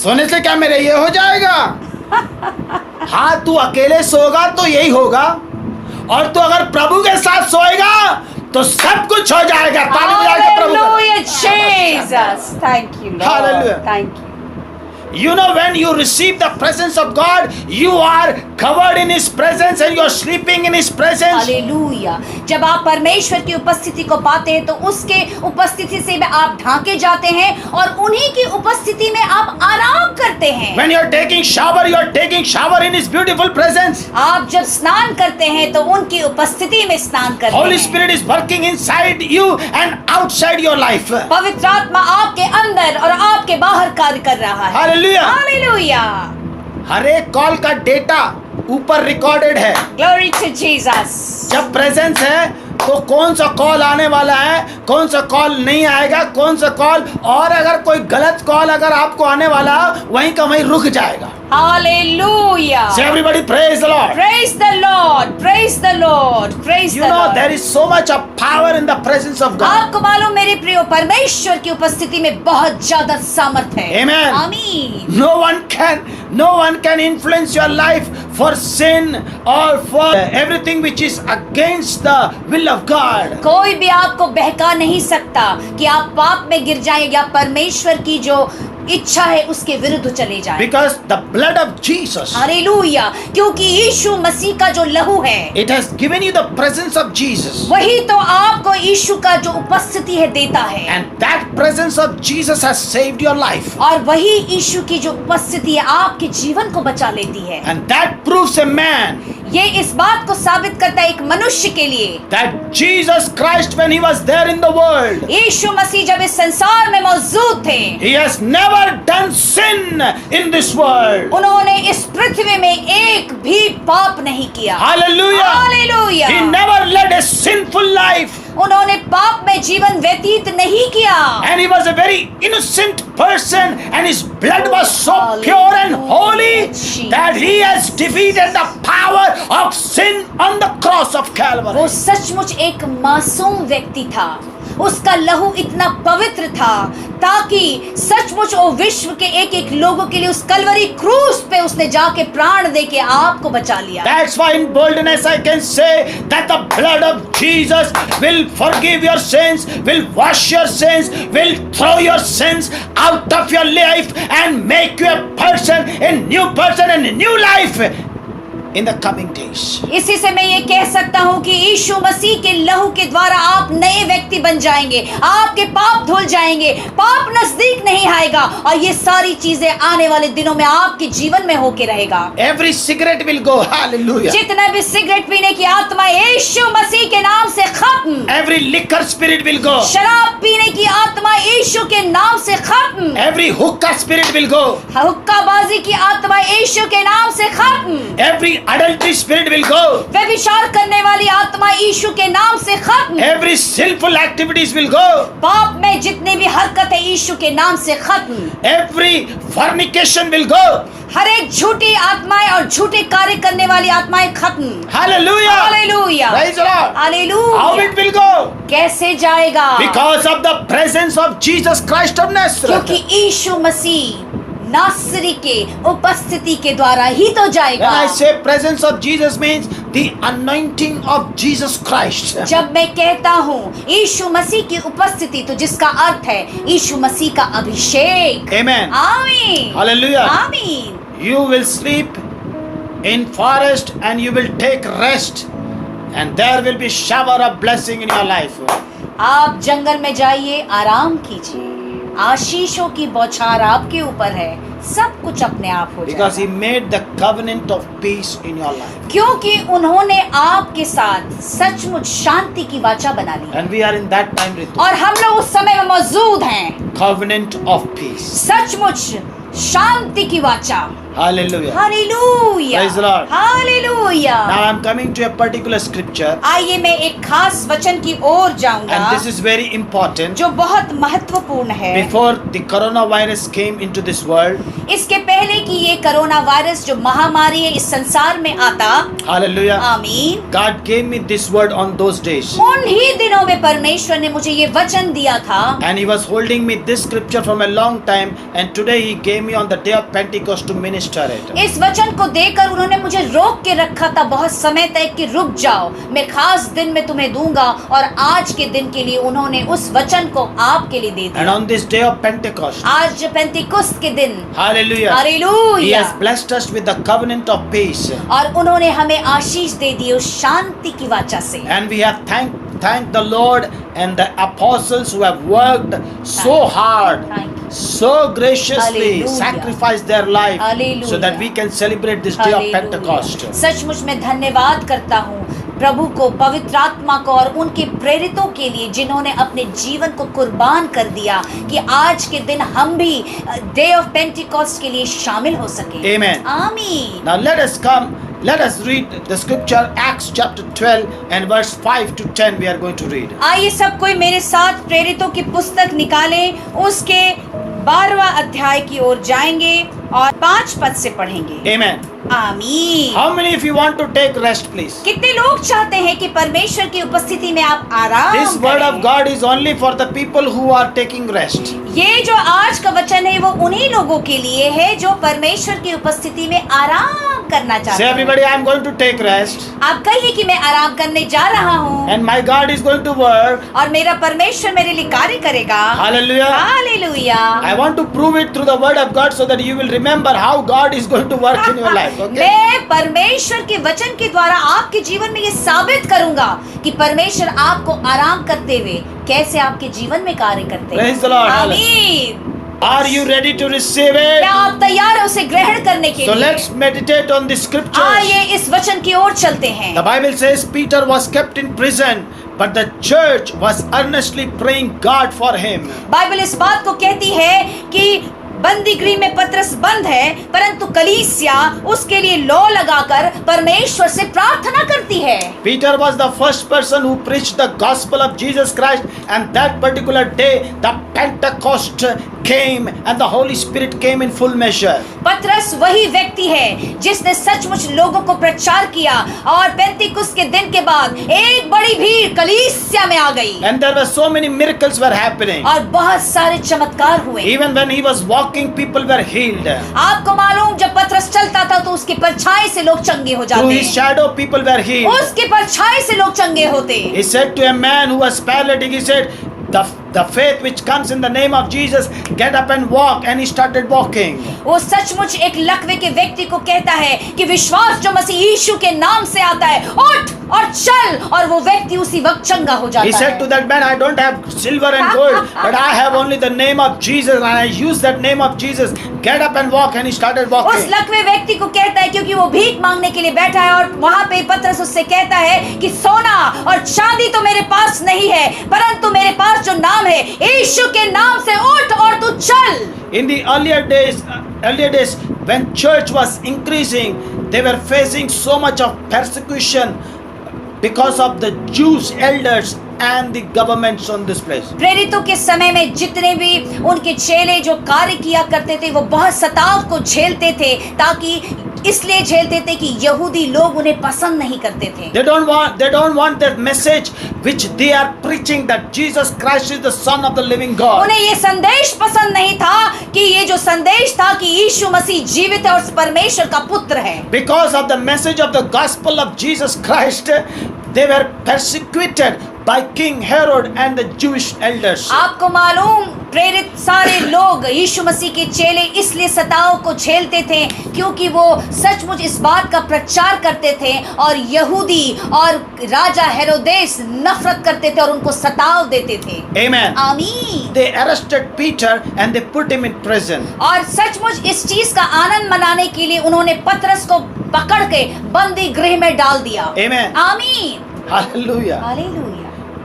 सोने से क्या मेरे ये हो जाएगा। हाँ, तू अकेले सोगा तो यही होगा, और तू अगर प्रभु के साथ सोएगा तो सब कुछ हो जाएगा। ताली बजाएगा प्रभु का। Hallelujah, Jesus. Thank you, Lord. Hallelujah. Thank you. You know, when you receive the presence of God, you are covered in His presence and you are sleeping in His presence. Hallelujah. जब आप परमेश्वर की उपस्थिति को पाते हैं तो उसके उपस्थिति से आप ढांके जाते हैं और उन्हीं की उपस्थिति में आप आराम करते हैं। When you are taking shower, you are taking shower in His beautiful presence. आप जब स्नान करते हैं तो उनकी उपस्थिति में स्नान करते हैं। Holy Spirit is working inside you and outside your life. पवित्र आत्मा आपके अंदर और आपके बाहर कार्य कर रहा है। Hallelujah. हालेलुया। हर एक कॉल का डेटा ऊपर रिकॉर्डेड है। Glory to Jesus. जब प्रेजेंस है तो कौन सा कॉल आने वाला है, कौन सा कॉल नहीं आएगा, कौन सा कॉल, और अगर कोई गलत कॉल अगर आपको आने वाला वहीं का वहीं रुक जाएगा। Hallelujah. So everybody praise the Lord. Praise the Lord. Praise the Lord. Praise You the know Lord. there is so much of power in the presence of God. आपको मालूम मेरे प्रियो परमेश्वर की उपस्थिति में बहुत ज्यादा सामर्थ्य है। Amen. आमीन। No one can influence your life for sin or for everything which is against the will of God. कोई भी आपको बहका नहीं सकता कि आप पाप में गिर जाएं या परमेश्वर की जो इच्छा है उसके विरुद्ध चले जाएं। Because the blood of Jesus, hallelujah, क्योंकि यीशु मसीह का जो लहू है, it has given you the presence of Jesus. वही तो आपको यीशु का जो उपस्थिति है देता है। And that presence of Jesus has saved your life. और वही यीशु की जो उपस्थिति है आपके जीवन को बचा लेती है। And that proves a man ये इस बात को साबित करता है एक मनुष्य के लिए that Jesus Christ, when he was there in the world, यीशु मसीह जब इस संसार में मौजूद थे, he has never done sin in this world. उन्होंने इस पृथ्वी में एक भी पाप नहीं किया। Hallelujah. Hallelujah. He never led a sinful life. उन्होंने पाप में जीवन व्यतीत नहीं किया। And he was a very innocent person, and his blood was so pure and holy that he has defeated the power of sin on the cross of Calvary. वो सचमुच एक मासूम व्यक्ति था, उसका लहू इतना पवित्र था ताकि सचमुच वो विश्व के एक एक लोगों के लिए उस कलवरी क्रूस पे उसने जाके प्राण दे के आपको बचा लिया। That's why in boldness I can say that the blood of Jesus will forgive your sins, will wash your sins, will throw your sins out of your life and make you a person, a new person, and a new life in the coming days. इसी से मैं ये कह सकता हूँ कि यीशु मसीह के लहू के द्वारा आप नए व्यक्ति बन जाएंगे, आपके पाप धुल जाएंगे, पाप नजदीक नहीं आएगा और ये सारी चीजें आने वाले दिनों में आपके जीवन में होके रहेगा। Every cigarette will go. Hallelujah. जितना भी सिगरेट पीने की आत्मा यीशु मसीह के नाम से खत्म। Every liquor spirit will go. शराब पीने की आत्मा यीशु के नाम से खत्म। Every hookah spirit will go. हुक्काबाजी की आत्मा यीशु के नाम से खत्म। Every adultery spirit will go. व्यभिचार करने वाली आत्मा यीशु के नाम से खत्म। Every sinful activities will go. पाप में जितनी भी हरकत है यीशु के नाम से खत्म। Every fornication will go. हर एक झूठी आत्माएं और झूठे कार्य करने वाली आत्माएं खत्म। Hallelujah. Hallelujah. Praise the Lord. How hallelujah. it will go? कैसे जाएगा? Because of the presence of Jesus Christ of Nazareth. क्योंकि यीशु मसीह नासरी के उपस्थिति के द्वारा ही तो When जाएगा। I say presence of Jesus means the anointing of Jesus Christ. जब मैं कहता हूँ यीशु मसीह की उपस्थिति तो जिसका अर्थ है यीशु मसीह का अभिषेक। Amen. आमीन। Hallelujah. आमीन। You will sleep in forest and you will take rest, and there will be shower of blessing in your life. आप जंगल में जाइए, आराम कीजिए, आशीषों की बौछार आपके ऊपर है, सब कुछ अपने आप हो Because जाएगा। He made the covenant of peace in your life. क्योंकि उन्होंने आपके साथ सचमुच शांति की वाचा बना ली, And we are in that time, Ritu. और हम लोग उस समय में मौजूद हैं। Covenant of peace. सचमुच शांति की वाचा। Hallelujah. Hallelujah, Praise the Lord. Hallelujah. Now I'm coming to a particular scripture, आइए मैं एक खास वचन की ओर जाऊंगा, and this is very important. जो बहुत महत्वपूर्ण है। Before the coronavirus came into this world, इसके पहले कि ये कोरोना वायरस जो महामारी है इस संसार में आता, hallelujah, आमीन, God gave me this word on those days. उन ही दिनों में परमेश्वर ने मुझे ये वचन दिया था, And He was holding me this scripture from a long time, and today He gave me on the day of Pentecost to minister it. इस वचन को देकर उन्होंने मुझे रोक के रखा था बहुत समय तक कि रुक जाओ, मैं खास दिन में तुम्हें दूंगा, और आज के दिन के लिए उन्होंने उस वचन को आपके लिए दे And दिया। on this day of Pentecost, आज पेंतिकुस्त के दिन, hallelujah, He hallelujah, has blessed us with the covenant of peace. और उन्होंने हमें आशीष दे दी उस शांति की वाचा से। And we have thanked the Lord and the apostles who have worked so hard, Thank you. so graciously Hallelujah. sacrificed their life Hallelujah. so that we can celebrate this day of hallelujah. Pentecost. सचमुच मैं धन्यवाद करता हूँ प्रभु को, पवित्र आत्मा को और उनके प्रेरितों के लिए जिन्होंने अपने जीवन को कुर्बान कर दिया कि आज के दिन हम भी डे ऑफ पेंटिकॉस्ट के लिए शामिल हो सके। Amen. आमीन। Now let us read the scripture, Acts chapter 12 and verse 5 to 10 we are going to read. आइए सब कोई मेरे साथ प्रेरितों की पुस्तक निकाले, उसके 12वां अध्याय की ओर जाएंगे और 5 पद से पढ़ेंगे। Amen. आमीन। How many of you want to take rest, please? कितने लोग चाहते हैं कि परमेश्वर की उपस्थिति में आप आराम This word of करें? God is only for the people who are taking rest. ये जो आज का वचन है वो उन्हीं लोगों के लिए है जो परमेश्वर की उपस्थिति में आराम करना चाहते Say हैं। everybody, I am going to take rest, आप कहिए कि मैं आराम करने जा रहा हूँ and my God is going to work. और मेरा परमेश्वर मेरे लिए कार्य करेगा। Hallelujah. Hallelujah. I want to prove it through the word of God so that you will remember how God is going to work in your life. Okay? मैं परमेश्वर के वचन के द्वारा आपके जीवन में ये साबित करूंगा कि परमेश्वर आपको आराम करते हुए कैसे आपके जीवन में कार्य करते हैं। Praise the Lord. आमीन। Are you ready to receive it? क्या आप तैयार हैं उसे ग्रहण करने के So लिए? let's meditate on the scriptures. आइए इस वचन की ओर चलते हैं। The Bible says Peter was kept in prison, but the church was earnestly praying God for him. Bible इस बात को कहती है कि बंदी गृह में पतरस बंद है, परंतु कलीसिया उसके लिए लौ लगाकर परमेश्वर से प्रार्थना करती है। Peter was the first person who preached the gospel of Jesus Christ, and that particular day the Pentecost came and the Holy Spirit came in full measure. पतरस वही व्यक्ति है जिसने सचमुच लोगों को प्रचार किया, और पेंतिकुस्त के दिन के बाद एक बड़ी भीड़ कलीसिया में आ गई And there were so many miracles were happening. और बहुत सारे चमत्कार हुए। Even when he was walking, people were healed. आपको मालूम जब पतरस चलता था तो उसकी परछाई से लोग चंगे हो Through जाते, his shadow, people were healed. उसकी परछाई से लोग चंगे होते। He said to a man who was paralytic, he said, the faith which comes in the name of Jesus, get up and walk. And he started walking. वो सचमुच एक लकवे के व्यक्ति को कहता है कि विश्वास जो मसीह यीशु के नाम से आता है, उठ और चल, और वो व्यक्ति उसी वक्त चंगा हो He जाता said है। to that man, I don't have silver and gold, but I have only the name of Jesus, and I use that name of Jesus. Get up and walk. And he started उस walking. लकवे व्यक्ति को कहता है, क्योंकि वो भीख मांगने के लिए बैठा है, और वहां पे पतरस उससे कहता है कि सोना और चांदी तो मेरे पास नहीं है, परंतु मेरे पास जो नाम है यीशु के नाम से उठ और तू चल। In the earlier days, when church was increasing, they were facing so much of persecution because of the Jews elders and the governments on this place. प्रेरितों के समय में जितने भी उनके चेले जो कार्य किया करते थे वो बहुत सताव को झेलते थे, ताकि इसलिए झेलते थे कि यहूदी लोग उन्हें पसंद नहीं करते थे। They don't want that message which they are preaching, that Jesus Christ is the Son of the living God. उन्हें ये संदेश पसंद नहीं था कि ये जो संदेश था कि यीशु मसीह जीवित है और परमेश्वर का पुत्र है। Because of the message of the gospel of Jesus Christ, they were persecuted by King Herod and the Jewish elders. आपको मालूम, प्रेरित सारे लोग यीशु मसीह के चेले इसलिए सताव को झेलते थे क्योंकि वो सचमुच इस बात का प्रचार करते थे और यहूदी और राजा हेरोदेस नफरत करते थे और उनको सताव देते थे। Amen. आमीन। They arrested Peter and they put him in prison. और सचमुच इस चीज का आनंद मनाने के लिए उन्होंने पतरस को पकड़ के बंदी गृह में डाल दिया। Amen. आमीन। Hallelujah. Hallelujah.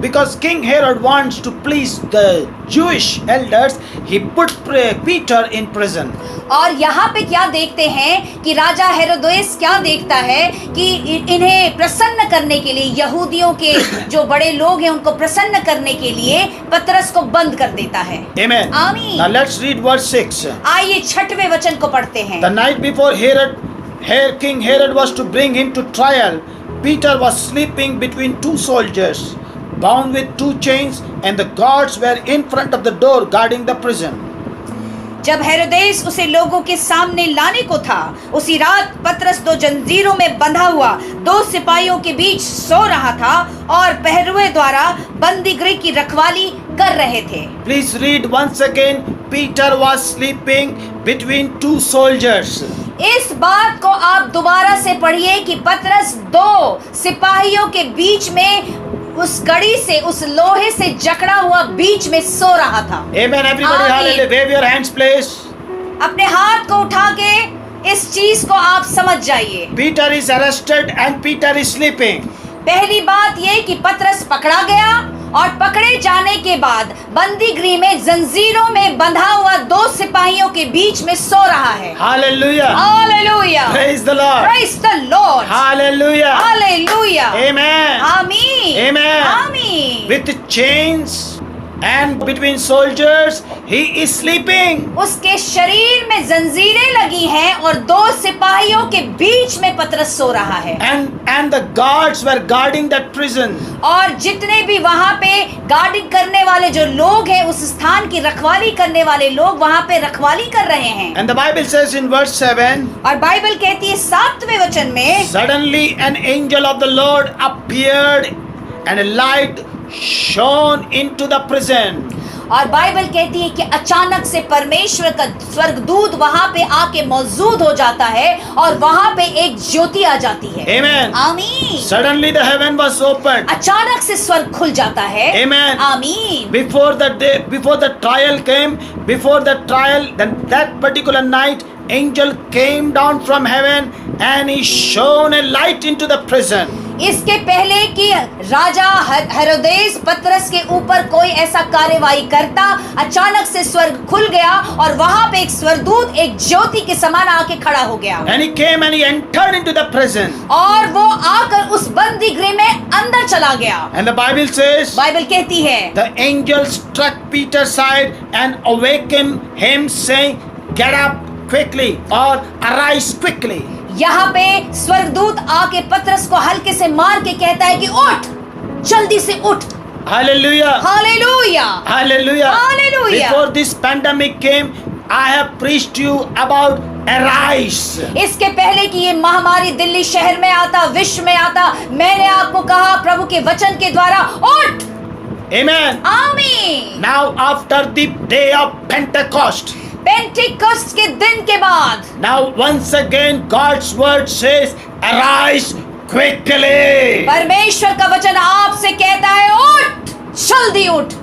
Because King Herod wants to please the Jewish elders, he put Peter in prison. और यहाँ पे क्या देखते हैं कि राजा हेरोदेस क्या देखता है कि इन्हें प्रसन्न करने के लिए, यहूदियों के जो बड़े लोग हैं उनको प्रसन्न करने के लिए पतरस को बंद कर देता है। Amen. आमीन। Now let's read verse 6. आइए 6वें वचन को पढ़ते हैं। The night before King Herod was to bring him to trial, Peter was sleeping between two soldiers, bound with two chains, and the guards were in front of the door guarding the prison. जब हेरोदेस उसे लोगों के सामने लाने को था, उसी रात पतरस दो जंजीरों में बंधा हुआ दो सिपाहियों के बीच सो रहा था और पहरुए द्वारा बंदी गृह की रखवाली कर रहे थे। Please read once again. Peter was sleeping between two soldiers. इस बात को आप दोबारा से पढ़िए कि पतरस दो सिपाहियों के बीच में उस कड़ी से, उस लोहे से जकड़ा हुआ बीच में सो रहा था। Amen. Everybody, hallelujah. Wave your hands, please. अपने हाथ को उठा के इस चीज को आप समझ जाइए। Peter is arrested and Peter is sleeping. पहली बात ये कि पतरस पकड़ा गया और पकड़े जाने के बाद बंदी गृह में जंजीरों में बंधा हुआ दो सिपाहियों के बीच में सो रहा है। Hallelujah. Hallelujah. Praise the Lord. Praise the Lord. Hallelujah. Hallelujah. Amen. आमीन। Amen. आमीन। With chains and between soldiers, he is sleeping. उसके शरीर में जंजीरें लगी हैं और दो सिपाहियों के बीच में पतरस सो रहा है। And the guards were guarding that prison. और जितने भी वहां पे गार्डिंग करने वाले जो लोग हैं, उस स्थान की रखवाली करने वाले लोग वहां पे रखवाली कर रहे हैं। And the Bible says in verse 7, और बाइबल कहती है 7वें वचन में, suddenly an angel of the Lord appeared and a light shone into the prison. और बाइबल कहती है कि अचानक से परमेश्वर का स्वर्गदूत वहां पे आके मौजूद हो जाता है और वहां पे एक ज्योति आ जाती है। Amen. आमीन। Suddenly the heaven was opened. अचानक से स्वर्ग खुल जाता है। Amen. आमीन। Before the trial came, then that particular night, angel came down from heaven and he shone a light into the prison. इसके पहले कि राजा हेरोदेस पतरस के ऊपर कोई ऐसा कार्यवाही करता, अचानक से स्वर्ग खुल गया और वहां पे एक स्वर्गदूत एक ज्योति के समान आके खड़ा हो गया। And he came and he entered into the prison. और वो आकर उस बंदी गृह में अंदर चला गया। And the Bible says, Bible कहती है, the angel struck Peter's side and awakened him, saying, "Get up quickly," or "Arise quickly." यहाँ पे स्वर्गदूत आके पतरस को हल्के से मार के कहता है कि उठ, जल्दी से उठ। Hallelujah. Hallelujah. Hallelujah. Hallelujah. Before this pandemic came, I have preached you about arise. इसके पहले कि ये महामारी दिल्ली शहर में आता, विश्व में आता, मैंने आपको कहा प्रभु के वचन के द्वारा, उठ। Amen. आमीन। Now after the day of Pentecost, पेंटिकस्ट के दिन के बाद, now once again God's word says, arise quickly. परमेश्वर का वचन आपसे कहता है, उठ, जल्दी उठ।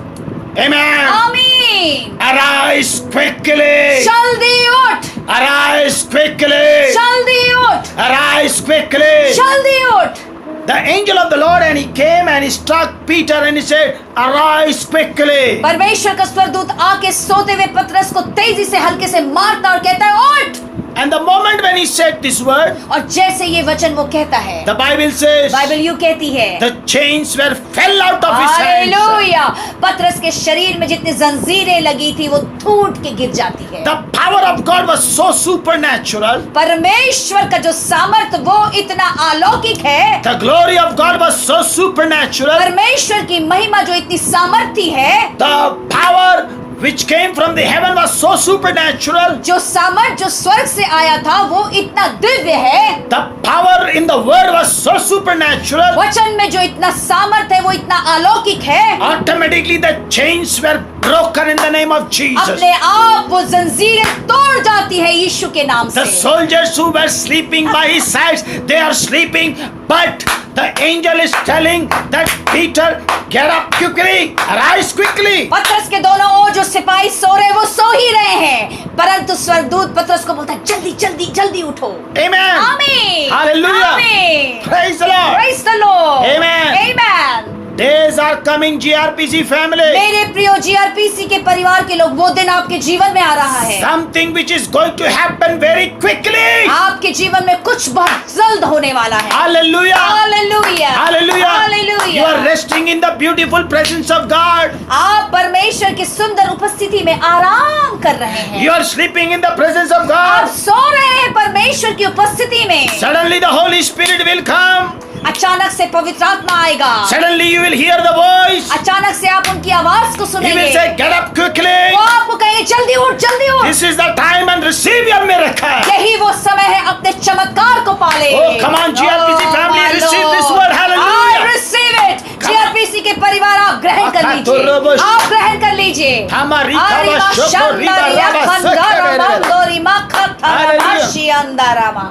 Amen. आमीन। Arise quickly. जल्दी उठ, Arise quickly. जल्दी उठ, Arise quickly. जल्दी उठ। The angel of the Lord, and he came and he struck Peter and he said, arise quickly. परमेश्वर का स्वर्गदूत आके सोते हुए पतरस को तेजी से हल्के से मारता और कहता है, उठ। And the moment when he said this word, और जैसे ये वचन वो कहता है, the Bible says, बाइबल यूं कहती है, the chains were fell out of his hands. Hallelujah. पतरस के शरीर में जितनी जंजीरें लगी थी वो टूट के गिर जाती है। The power of God was so supernatural. परमेश्वर का जो सामर्थ वो इतना अलौकिक है। The glory of God was so supernatural. परमेश्वर की महिमा जो इतनी सामर्थी है, The power which came from the heaven was so supernatural. जो सामर्थ जो स्वर्ग से आया था वो इतना दिव्य है, The power in the word was so supernatural. वचन में जो इतना सामर्थ है वो इतना अलौकिक है, Automatically the chains were broken in the name of Jesus. अपने आप वो जंजीरें तोड़ जाती है यीशु के नाम The से। soldiers who were sleeping by his sides, they are sleeping, but the angel is telling that Peter, get up quickly, arise quickly. पतरस के दोनों ओर जो सिपाही सो रहे वो सो ही रहे हैं, परंतु स्वर्गदूत पतरस को बोलता है जल्दी जल्दी जल्दी उठो। Amen. आमीन। Hallelujah. आमीन। Praise the Lord. Praise the Lord. Amen. Amen. Days are coming, GRPC family. मेरे प्रियो जीआरपीसी के परिवार के लोग, वो दिन आपके जीवन में आ रहा है। Something which is going to happen very quickly. आपके जीवन में कुछ बहुत जल्द होने वाला है। Hallelujah. Hallelujah. Hallelujah. Hallelujah. You are resting in the beautiful presence of God. आप परमेश्वर की सुंदर उपस्थिति में आराम कर रहे हैं। You are sleeping in the presence of आप God. सो रहे हैं परमेश्वर की उपस्थिति में। Suddenly the Holy Spirit will come. अचानक से पवित्र आत्मा आएगा। Suddenly you will hear the voice. अचानक से आप उनकी आवाज को He सुनेंगे। will say, get up quickly. वो आपको कहेंगे जल्दी उठ जल्दी उठ। This is the time and receive your miracle. यही वो समय है अपने चमत्कार को पाले। Oh, come on, GRPC family, my receive this Lord. word. Hallelujah. I receive it. Come on. GRPC के परिवार आप ग्रहण कर लीजिए। आप ग्रहण कर लीजिए। हमारी आरिमा कावा शोको शांदारिया Riba राबा Khandara सकेरे। मंदोरिमा खतरामा Hallelujah. शियांदारामा।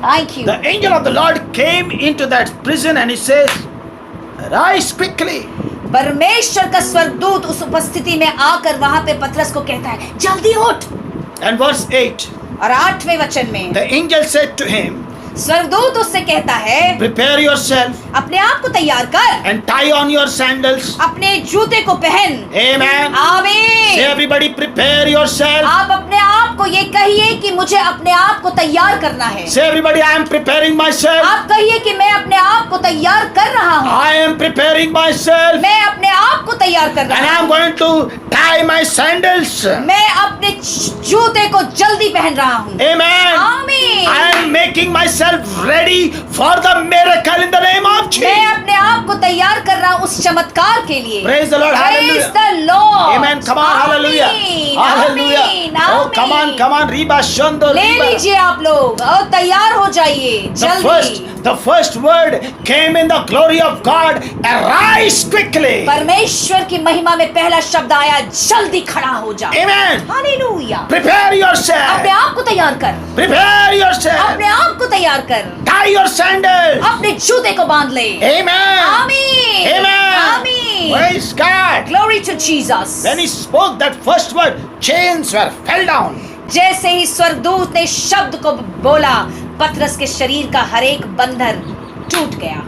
Thank you. The angel of the Lord came into that prison and he says, rise quickly. परमेश्वर का स्वर्गदूत उस उपस्थिति में आकर वहां पे पतरस को कहता है जल्दी उठ। And verse 8, और 8वें वचन में the angel said to him, स्वर्गदूत उससे कहता है prepare yourself अपने आप को तैयार कर, and tie on your sandals. अपने जूते को पहन। Amen. Say आमीन। everybody, prepare yourself. आप अपने आप को ये कहिए कि मुझे अपने आप को तैयार करना है। Say everybody, I am preparing myself. आप कहिए कि मैं अपने आप को तैयार कर रहा हूँ। I am preparing myself. मैं अपने आप को तैयार कर And I रहा am हूँ। going to tie my sandals. मैं अपने जूते को जल्दी पहन रहा हूँ। Amen. आमीन। I am making myself ready for the miracle in the name of मैं Jesus. अपने आप को तैयार कर रहा हूँ उस चमत्कार के लिए। Praise the Lord. Praise Hallelujah. the Lord. Amen. Come on. Hallelujah. आमीन, Hallelujah. आमीन, Oh, come on. आमीन। Come on. Riba Shando. ले Riba. लीजिए आप लोग और तैयार हो जाइए जल्दी। The first word came in the glory of God. Arise quickly. परमेश्वर की महिमा में पहला शब्द आया जल्दी खड़ा हो जा। Amen. हालेलुया। Prepare अपने yourself. आप को तैयार कर, Prepare yourself. अपने आप को तैयार कर, Tie your sandals. अपने जूते को बांध ले। Amen. आमीन। Amen. आमीन। Praise God. Glory to Jesus। When he spoke that first word, chains were fell down. जैसे ही स्वर्गदूत ने शब्द को बोला, पतरस के शरीर का हर एक बंधन टूट गया।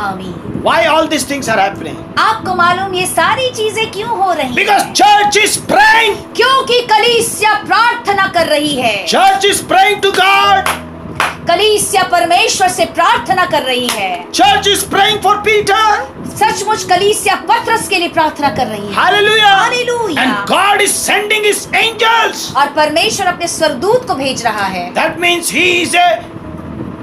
आमीन। Why all these things are happening? आपको मालूम ये सारी चीजें क्यों हो रही Because हैं? church is praying. क्योंकि कलीसिया प्रार्थना कर रही है। Church is praying to God. कलीसिया परमेश्वर से प्रार्थना कर रही है। Church is praying for Peter. सचमुच कलीसिया पतरस के लिए प्रार्थना कर रही है। Hallelujah. Hallelujah. And God is sending his angels. और परमेश्वर अपने स्वर्गदूत को भेज रहा है। That means he is a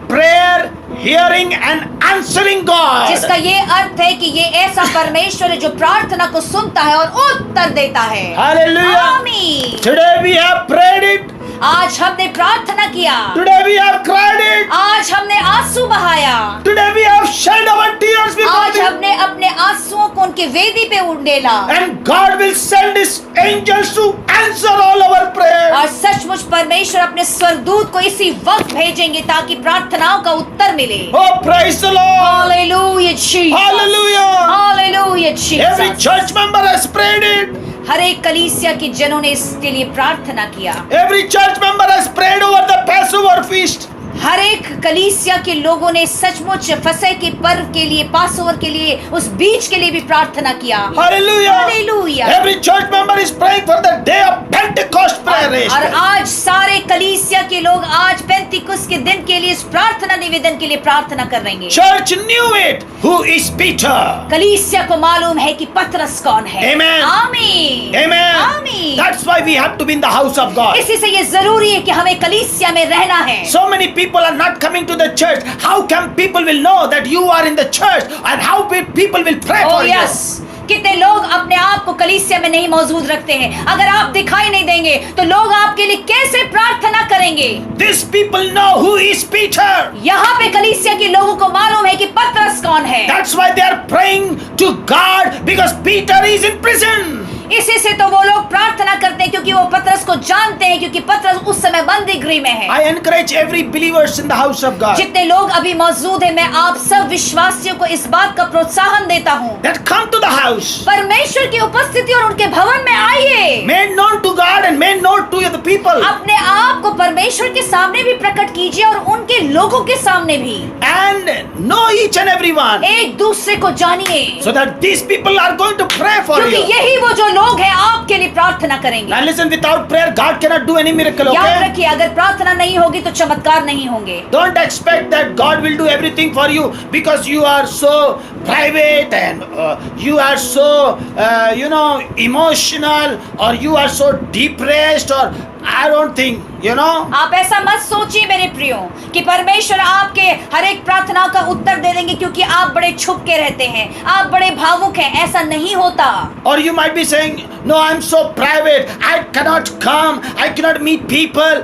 prayer hearing and answering God. जिसका ये अर्थ है कि ये ऐसा परमेश्वर है जो प्रार्थना को सुनता है और उत्तर देता है। Hallelujah. आमीन। Today we have prayed it. आज हमने प्रार्थना किया, Today we have cried it. आज हमने आंसू बहाया, Today we have shed our tears before आज him. हमने अपने आंसुओं को उनके वेदी पे उंडेला। And God will send his angels to answer all our prayers. और सचमुच परमेश्वर अपने स्वर्गदूत को इसी वक्त भेजेंगे ताकि प्रार्थनाओं का उत्तर मिले। Oh, praise the Lord. Hallelujah, Jesus. Hallelujah. Hallelujah, Every Jesus. church member has prayed it. हर एक कलीसिया के जनों ने इसके लिए प्रार्थना किया। Every church member has prayed over the Passover feast. हर एक कलीसिया के लोगों ने सचमुच फसह के पर्व के लिए, पासओवर के लिए, उस बीज के लिए भी प्रार्थना किया। Hallelujah. Hallelujah. Every church member is praying for the day of Pentecost prayer race. और आज सारे कलीसिया के लोग आज पेंतिकुस्त के दिन के लिए इस प्रार्थना निवेदन के लिए प्रार्थना कर रहे हैं। Church knew it. Who is Peter? कलीसिया को मालूम है कि पतरस कौन है। Amen. आमीन। Amen. आमीन। That's why we have to be in the house of God. इसी से ये जरूरी है कि हमें कलीसिया में रहना है। So many people are not coming to the church. How come people will know that you are in the church and how people will pray Oh for yes. कितने लोग अपने आप को कलीसिया में नहीं मौजूद रखते हैं। अगर आप दिखाई नहीं देंगे तो लोग आपके लिए कैसे प्रार्थना करेंगे? These people know who is Peter. यहाँ पे कलीसिया के लोगों को मालूम है कि पतरस कौन है। That's why they are praying to God, because Peter is in prison. इसी से तो वो लोग प्रार्थना करते हैं क्योंकि वो पतरस को जानते हैं, क्योंकि पतरस उस समय बंदी गृह में है। I encourage every believers in the house of God जितने लोग अभी मौजूद हैं, मैं आप सब विश्वासियों को इस बात का प्रोत्साहन देता हूँ, that come to the house, परमेश्वर की उपस्थिति और उनके भवन में आइए। made known to God and made known to the people, अपने आप को परमेश्वर के सामने भी प्रकट कीजिए और उनके लोगों के सामने भी, and know each and every one, एक दूसरे को जानिए, so that these people are going to pray for क्योंकि you. यही वो जो लोग हैं आपके लिए प्रार्थना करेंगे। Now listen, without prayer God cannot do any miracle, याद okay? रखिए, अगर प्रार्थना नहीं होगी तो चमत्कार नहीं होंगे। Don't expect that God will do everything for you because you are so private and you are so emotional, or you are so depressed, or I don't think, आप ऐसा मत सोचिए मेरे प्रियो कि परमेश्वर आपके हर एक प्रार्थनाओं का उत्तर दे देंगे क्योंकि आप बड़े छुप के रहते हैं, आप बड़े भावुक हैं। ऐसा नहीं होता। Or you might be saying, no, I'm so private, I cannot come, I cannot meet people.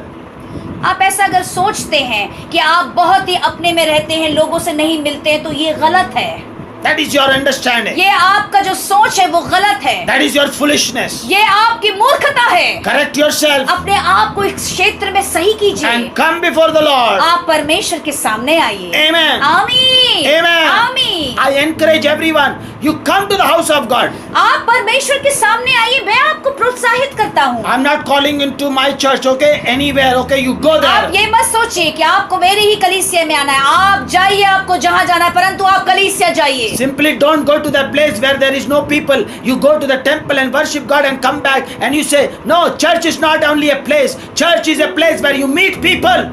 आप ऐसा अगर सोचते हैं कि आप बहुत ही अपने में रहते हैं, लोगों से नहीं मिलते हैं, तो ये गलत है। That is your understanding. ये आपका जो सोच है वो गलत है। That is your foolishness. ये आपकी मूर्खता है। Correct yourself अपने आप को इस क्षेत्र में सही कीजिए। and come before the Lord. आप परमेश्वर के सामने आइए। Amen. आमीन। Amen. आमीन। I encourage everyone, you come to the house of God. आप परमेश्वर के सामने आइए। मैं आपको प्रोत्साहित करता हूँ। I'm not calling into my church, okay? Anywhere, okay? You go आप there. ये मत सोचिए कि आपको मेरी ही कलीसिया में आना है। आप जाइए, आपको जहाँ जाना है, परंतु आप कलीसिया जाइए। Simply don't go to the place where there is no people. You go to the temple and worship God and come back and you say, no, church is not only a place. Church is a place where you meet people.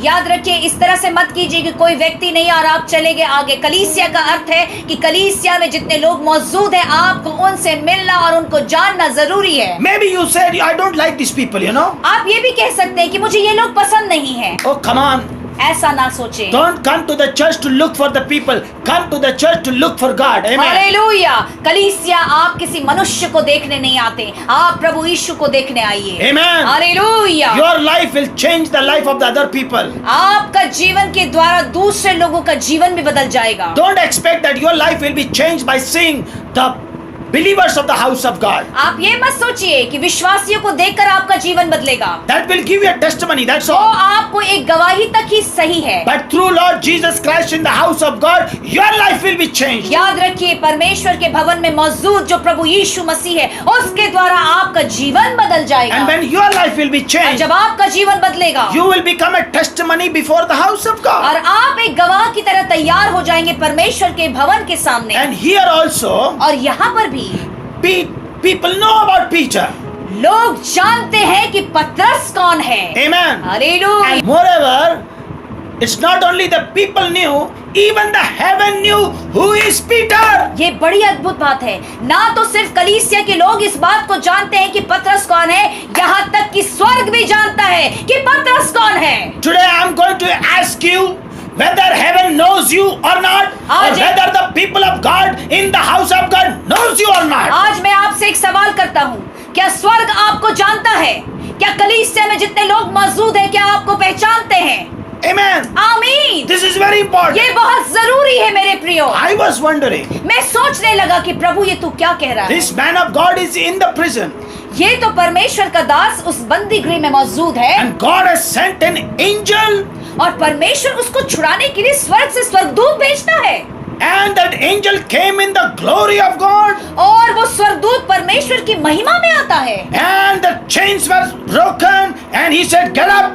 याद रखिए, इस तरह से मत कीजिए कि कोई व्यक्ति नहीं और आप चले गए आगे। कलीसिया का अर्थ है कि कलीसिया में जितने लोग मौजूद हैं, आपको उनसे मिलना और उनको जानना जरूरी है। Maybe you said, I don't like these people, आप ये भी कह सकते हैं कि मुझे ये लोग पसंद नहीं है। Oh, come on. ऐसा ना सोचे। Don't come to the church to look for the people. Come to the church to look for God. Amen. Hallelujah. कलीसिया आप किसी मनुष्य को देखने नहीं आते, आप प्रभु यीशु को देखने आइए। Amen. Hallelujah. Your life will change the life of the other people. आपका जीवन के द्वारा दूसरे लोगों का जीवन भी बदल जाएगा। Don't expect that your life will be changed by seeing the believers of the house of God. आप ये मत सोचिए कि विश्वासियों को देखकर आपका जीवन बदलेगा। That will give you a testimony, that's वो all. आपको एक गवाही तक ही सही है। But through Lord Jesus Christ in the house of God, your life will be changed. याद रखिए, परमेश्वर के भवन में मौजूद जो प्रभु यीशु मसीह है, उसके द्वारा आपका जीवन बदल जाएगा। And when your life will be और changed, जब आपका जीवन बदलेगा, you will become a testimony before the house of God. और आप एक गवाह की तरह तैयार हो जाएंगे परमेश्वर के भवन के सामने। And here also, और यहाँ पर भी people know about Peter. लोग जानते हैं कि पतरस कौन है। Amen. Hallelujah. And moreover, it's not only the people knew, even the heaven knew who is Peter. ये बड़ी अद्भुत बात है। ना तो सिर्फ कलीसिया के लोग इस बात को जानते हैं कि पतरस कौन है, यहाँ तक कि स्वर्ग भी जानता है कि पतरस कौन है। Today I am going to ask you whether heaven knows you or not, or आज- whether the people of God in the house of God knows you or not. आज मैं आपसे एक सवाल करता हूँ, क्या स्वर्ग आपको जानता है? क्या कलीसिया में जितने लोग मौजूद हैं, क्या आपको पहचानते हैं? Amen. आमीन। This is very important. ये बहुत जरूरी है मेरे प्रियो। I was wondering, मैं सोचने लगा कि प्रभु ये तू क्या कह रहा है। this man of God is in the prison, ये तो परमेश्वर का दास उस बंदी गृह में मौजूद है and God has sent an angel, और परमेश्वर उसको छुड़ाने के लिए स्वर्ग से स्वर्गदूत भेजता है। and that angel came in the glory of God, और वो स्वर्गदूत परमेश्वर की महिमा में आता है। and the chains were broken, and he said, get up.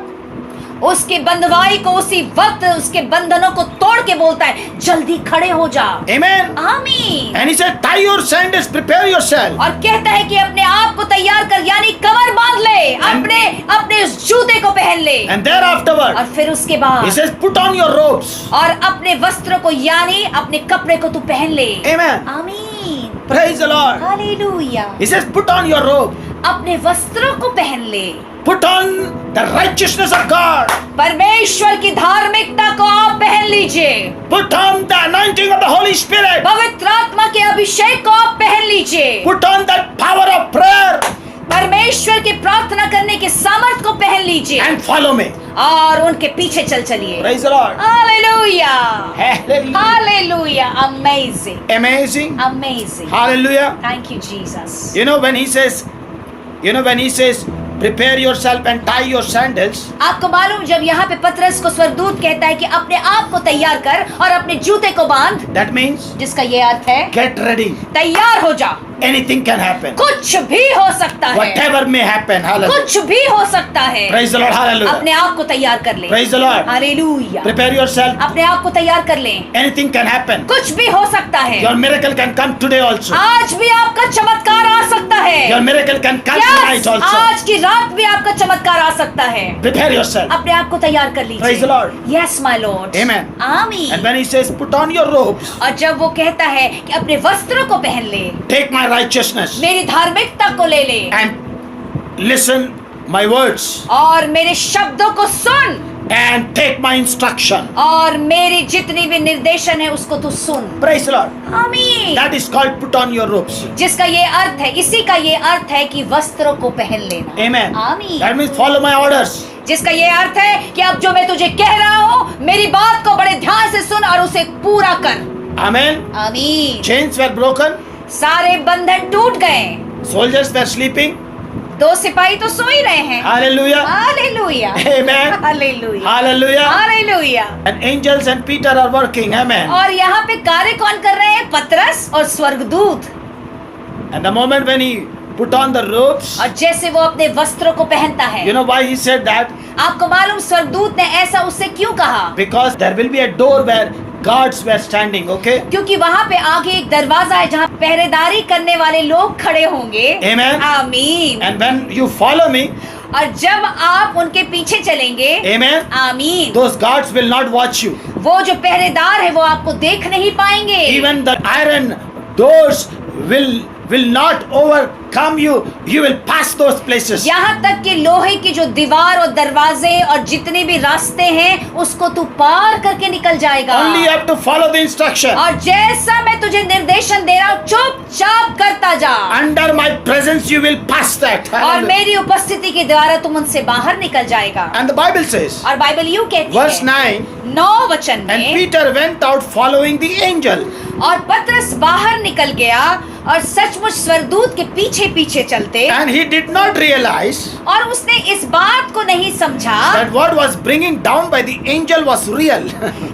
उसकी बंधवाई को उसी वक्त उसके बंधनों को तोड़ के बोलता है, जल्दी खड़े हो जा। Amen. आमीन। And he said, tie your sandals, prepare yourself. और कहता है कि अपने आप को तैयार कर, यानी कमर बांध ले, अपने उस जूते को पहन ले। And thereafterward, और फिर उसके he बाद says, put on your robes. और अपने वस्त्र को, यानी अपने कपड़े को तू पहन ले। Amen. आमीन। Praise the Lord. Hallelujah. He says, put on your robe. अपने वस्त्रों को पहन ले। Put on the righteousness of God. परमेश्वर की धार्मिकता को आप पहन लीजिए। Put on the anointing of the Holy Spirit. पवित्र आत्मा के अभिषेक को आप पहन लीजिए। Put on that power of prayer परमेश्वर की प्रार्थना करने की सामर्थ को पहन लीजिए and follow me. और उनके पीछे चलिए। Praise the Lord. Hallelujah, Hallelujah. Hallelujah, amazing, Amazing. Amazing. Hallelujah. Thank you Jesus. You know when he says, prepare yourself and tie your sandals. आपको मालूम जब यहाँ पे पतरस को स्वर्गदूत कहता है कि अपने आप को तैयार कर और अपने जूते को बांध, That means जिसका ये अर्थ है get ready. तैयार हो जा। Anything can happen. कुछ भी हो सकता है, Whatever may happen. Hallelujah. कुछ भी हो सकता है। Praise the Lord. Hallelujah. अपने आप को तैयार कर ले। Praise the Lord. Hallelujah. Prepare yourself. अपने आप को तैयार कर ले। Anything can happen. कुछ भी हो सकता है। Your miracle can come today also. आज भी आपका चमत्कार आ सकता है। Your miracle can come Yes, tonight also. आज की रात भी आपका चमत्कार आ सकता है। Prepare yourself. अपने आप को तैयार कर लीजिए। Praise the Lord. Yes, my Lord. Amen. आमीन। And when he says, put on your robes, और जब वो कहता है कि अपने वस्त्रों को पहन ले, take my righteousness, मेरी धार्मिकता को ले ले and listen my words, और मेरे शब्दों को सुन and take my instruction. और मेरी जितनी भी निर्देशन है उसको तू सुन। Praise the Lord. आमीन। That is called put on your robes. जिसका ये अर्थ है, इसी का ये अर्थ है कि वस्त्रों को पहन लेना। Amen. आमीन। That means follow my orders. जिसका ये अर्थ है कि अब जो मैं तुझे कह रहा हूँ मेरी बात को बड़े ध्यान से सुन और उसे पूरा कर। Amen. आमीन। Chains were broken. सारे बंधन टूट गए। Soldiers were sleeping. दो सिपाही तो सो ही रहे हैं। Hallelujah. Hallelujah, Amen. Hallelujah, Hallelujah. Hallelujah. And angels and Peter are working. Amen. और यहाँ पे कार्य कौन कर रहे हैं? पतरस और स्वर्गदूत। And the moment when he put on the robes, और जैसे वो अपने वस्त्रों को पहनता है, you know why he said that? आपको मालूम स्वर्गदूत ने ऐसा उससे क्यों कहा? Because there will be a door where guards were standing, okay? क्योंकि वहाँ पे आगे एक दरवाजा है जहाँ पहरेदारी करने वाले लोग खड़े होंगे। Amen. आमीन। And when you follow me, और जब आप उनके पीछे चलेंगे, amen, आमीन, those guards will not watch you. वो जो पहरेदार है वो आपको देख नहीं पाएंगे। Even the iron doors will not overcome you. You will pass those places. यहाँ तक कि लोहे की जो दीवार और दरवाजे और जितने भी रास्ते हैं उसको तू पार करके निकल जाएगा। Only you have to follow the instruction. और जैसा मैं तुझे निर्देशन दे रहा हूँ चुपचाप करता जा। Under my presence you will pass that. और Hallelujah. मेरी उपस्थिति के द्वारा तुम उनसे बाहर निकल जाएगा। And the Bible says, और बाइबल यूं कहती verse है 9, 9 वचन and में, Peter went out following the angel. और पतरस बाहर निकल गया और सचमुच स्वर्गदूत के पीछे पीछे चलते, And he did not realize और उसने इस बात को नहीं समझा, that what was bringing down by the angel was real.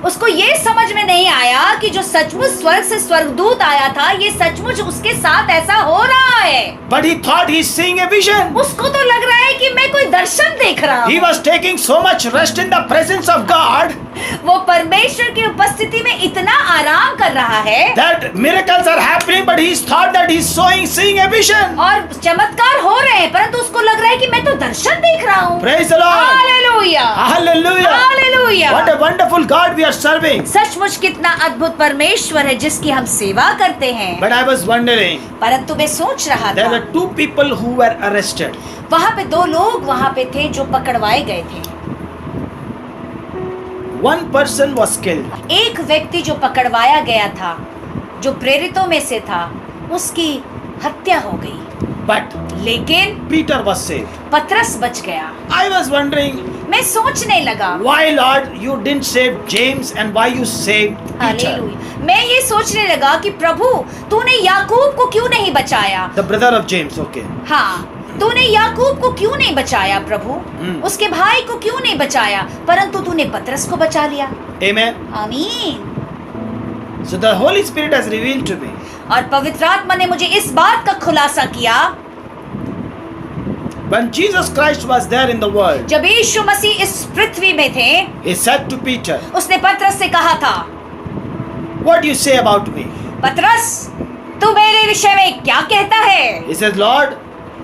उसको ये समझ में नहीं आया कि जो सचमुच स्वर्ग से स्वर्गदूत आया था ये सचमुच उसके साथ ऐसा हो रहा है। But he thought he's seeing a vision. उसको तो लग रहा है कि मैं कोई दर्शन देख रहा He हूँ। was taking so much rest in the presence of God वो परमेश्वर की उपस्थिति में इतना आराम कर रहा है that miracles are happening, but he thought that he's seeing a vision. और चमत्कार हो रहे हैं परंतु उसको लग रहा है कि मैं तो दर्शन देख रहा हूँ। Praise the Lord. Hallelujah, Hallelujah. Hallelujah. What a wonderful God we are serving. सचमुच कितना अद्भुत परमेश्वर है जिसकी हम सेवा करते हैं। But I was wondering, परंतु मैं सोच रहा there था were two people who were arrested. वहाँ पे दो लोग वहाँ पे थे जो पकड़वाए गए थे। One person was killed. एक व्यक्ति जो पकड़वाया गया था जो प्रेरितों में से था उसकी हत्या हो गई, But लेकिन Peter was saved. पतरस बच गया। I was wondering, मैं सोचने लगा, why Lord you didn't save James and why you saved Peter? Hallelujah. मैं ये सोचने लगा कि प्रभु तूने याकूब को क्यों नहीं बचाया? The brother of James, okay. हाँ, तूने याकूब को क्यों नहीं बचाया प्रभु? उसके भाई को क्यों नहीं बचाया? परंतु तूने पतरस को बचा लिया। Amen. आमीन। So the Holy Spirit has revealed to me और पवित्र आत्मा ने मुझे इस बात का खुलासा किया, when Jesus Christ was there in the world, जब यीशु मसीह इस पृथ्वी में थे, he said to Peter, उसने पतरस से कहा था, what do you say about me? पतरस तू मेरे विषय में क्या कहता है? He says, Lord,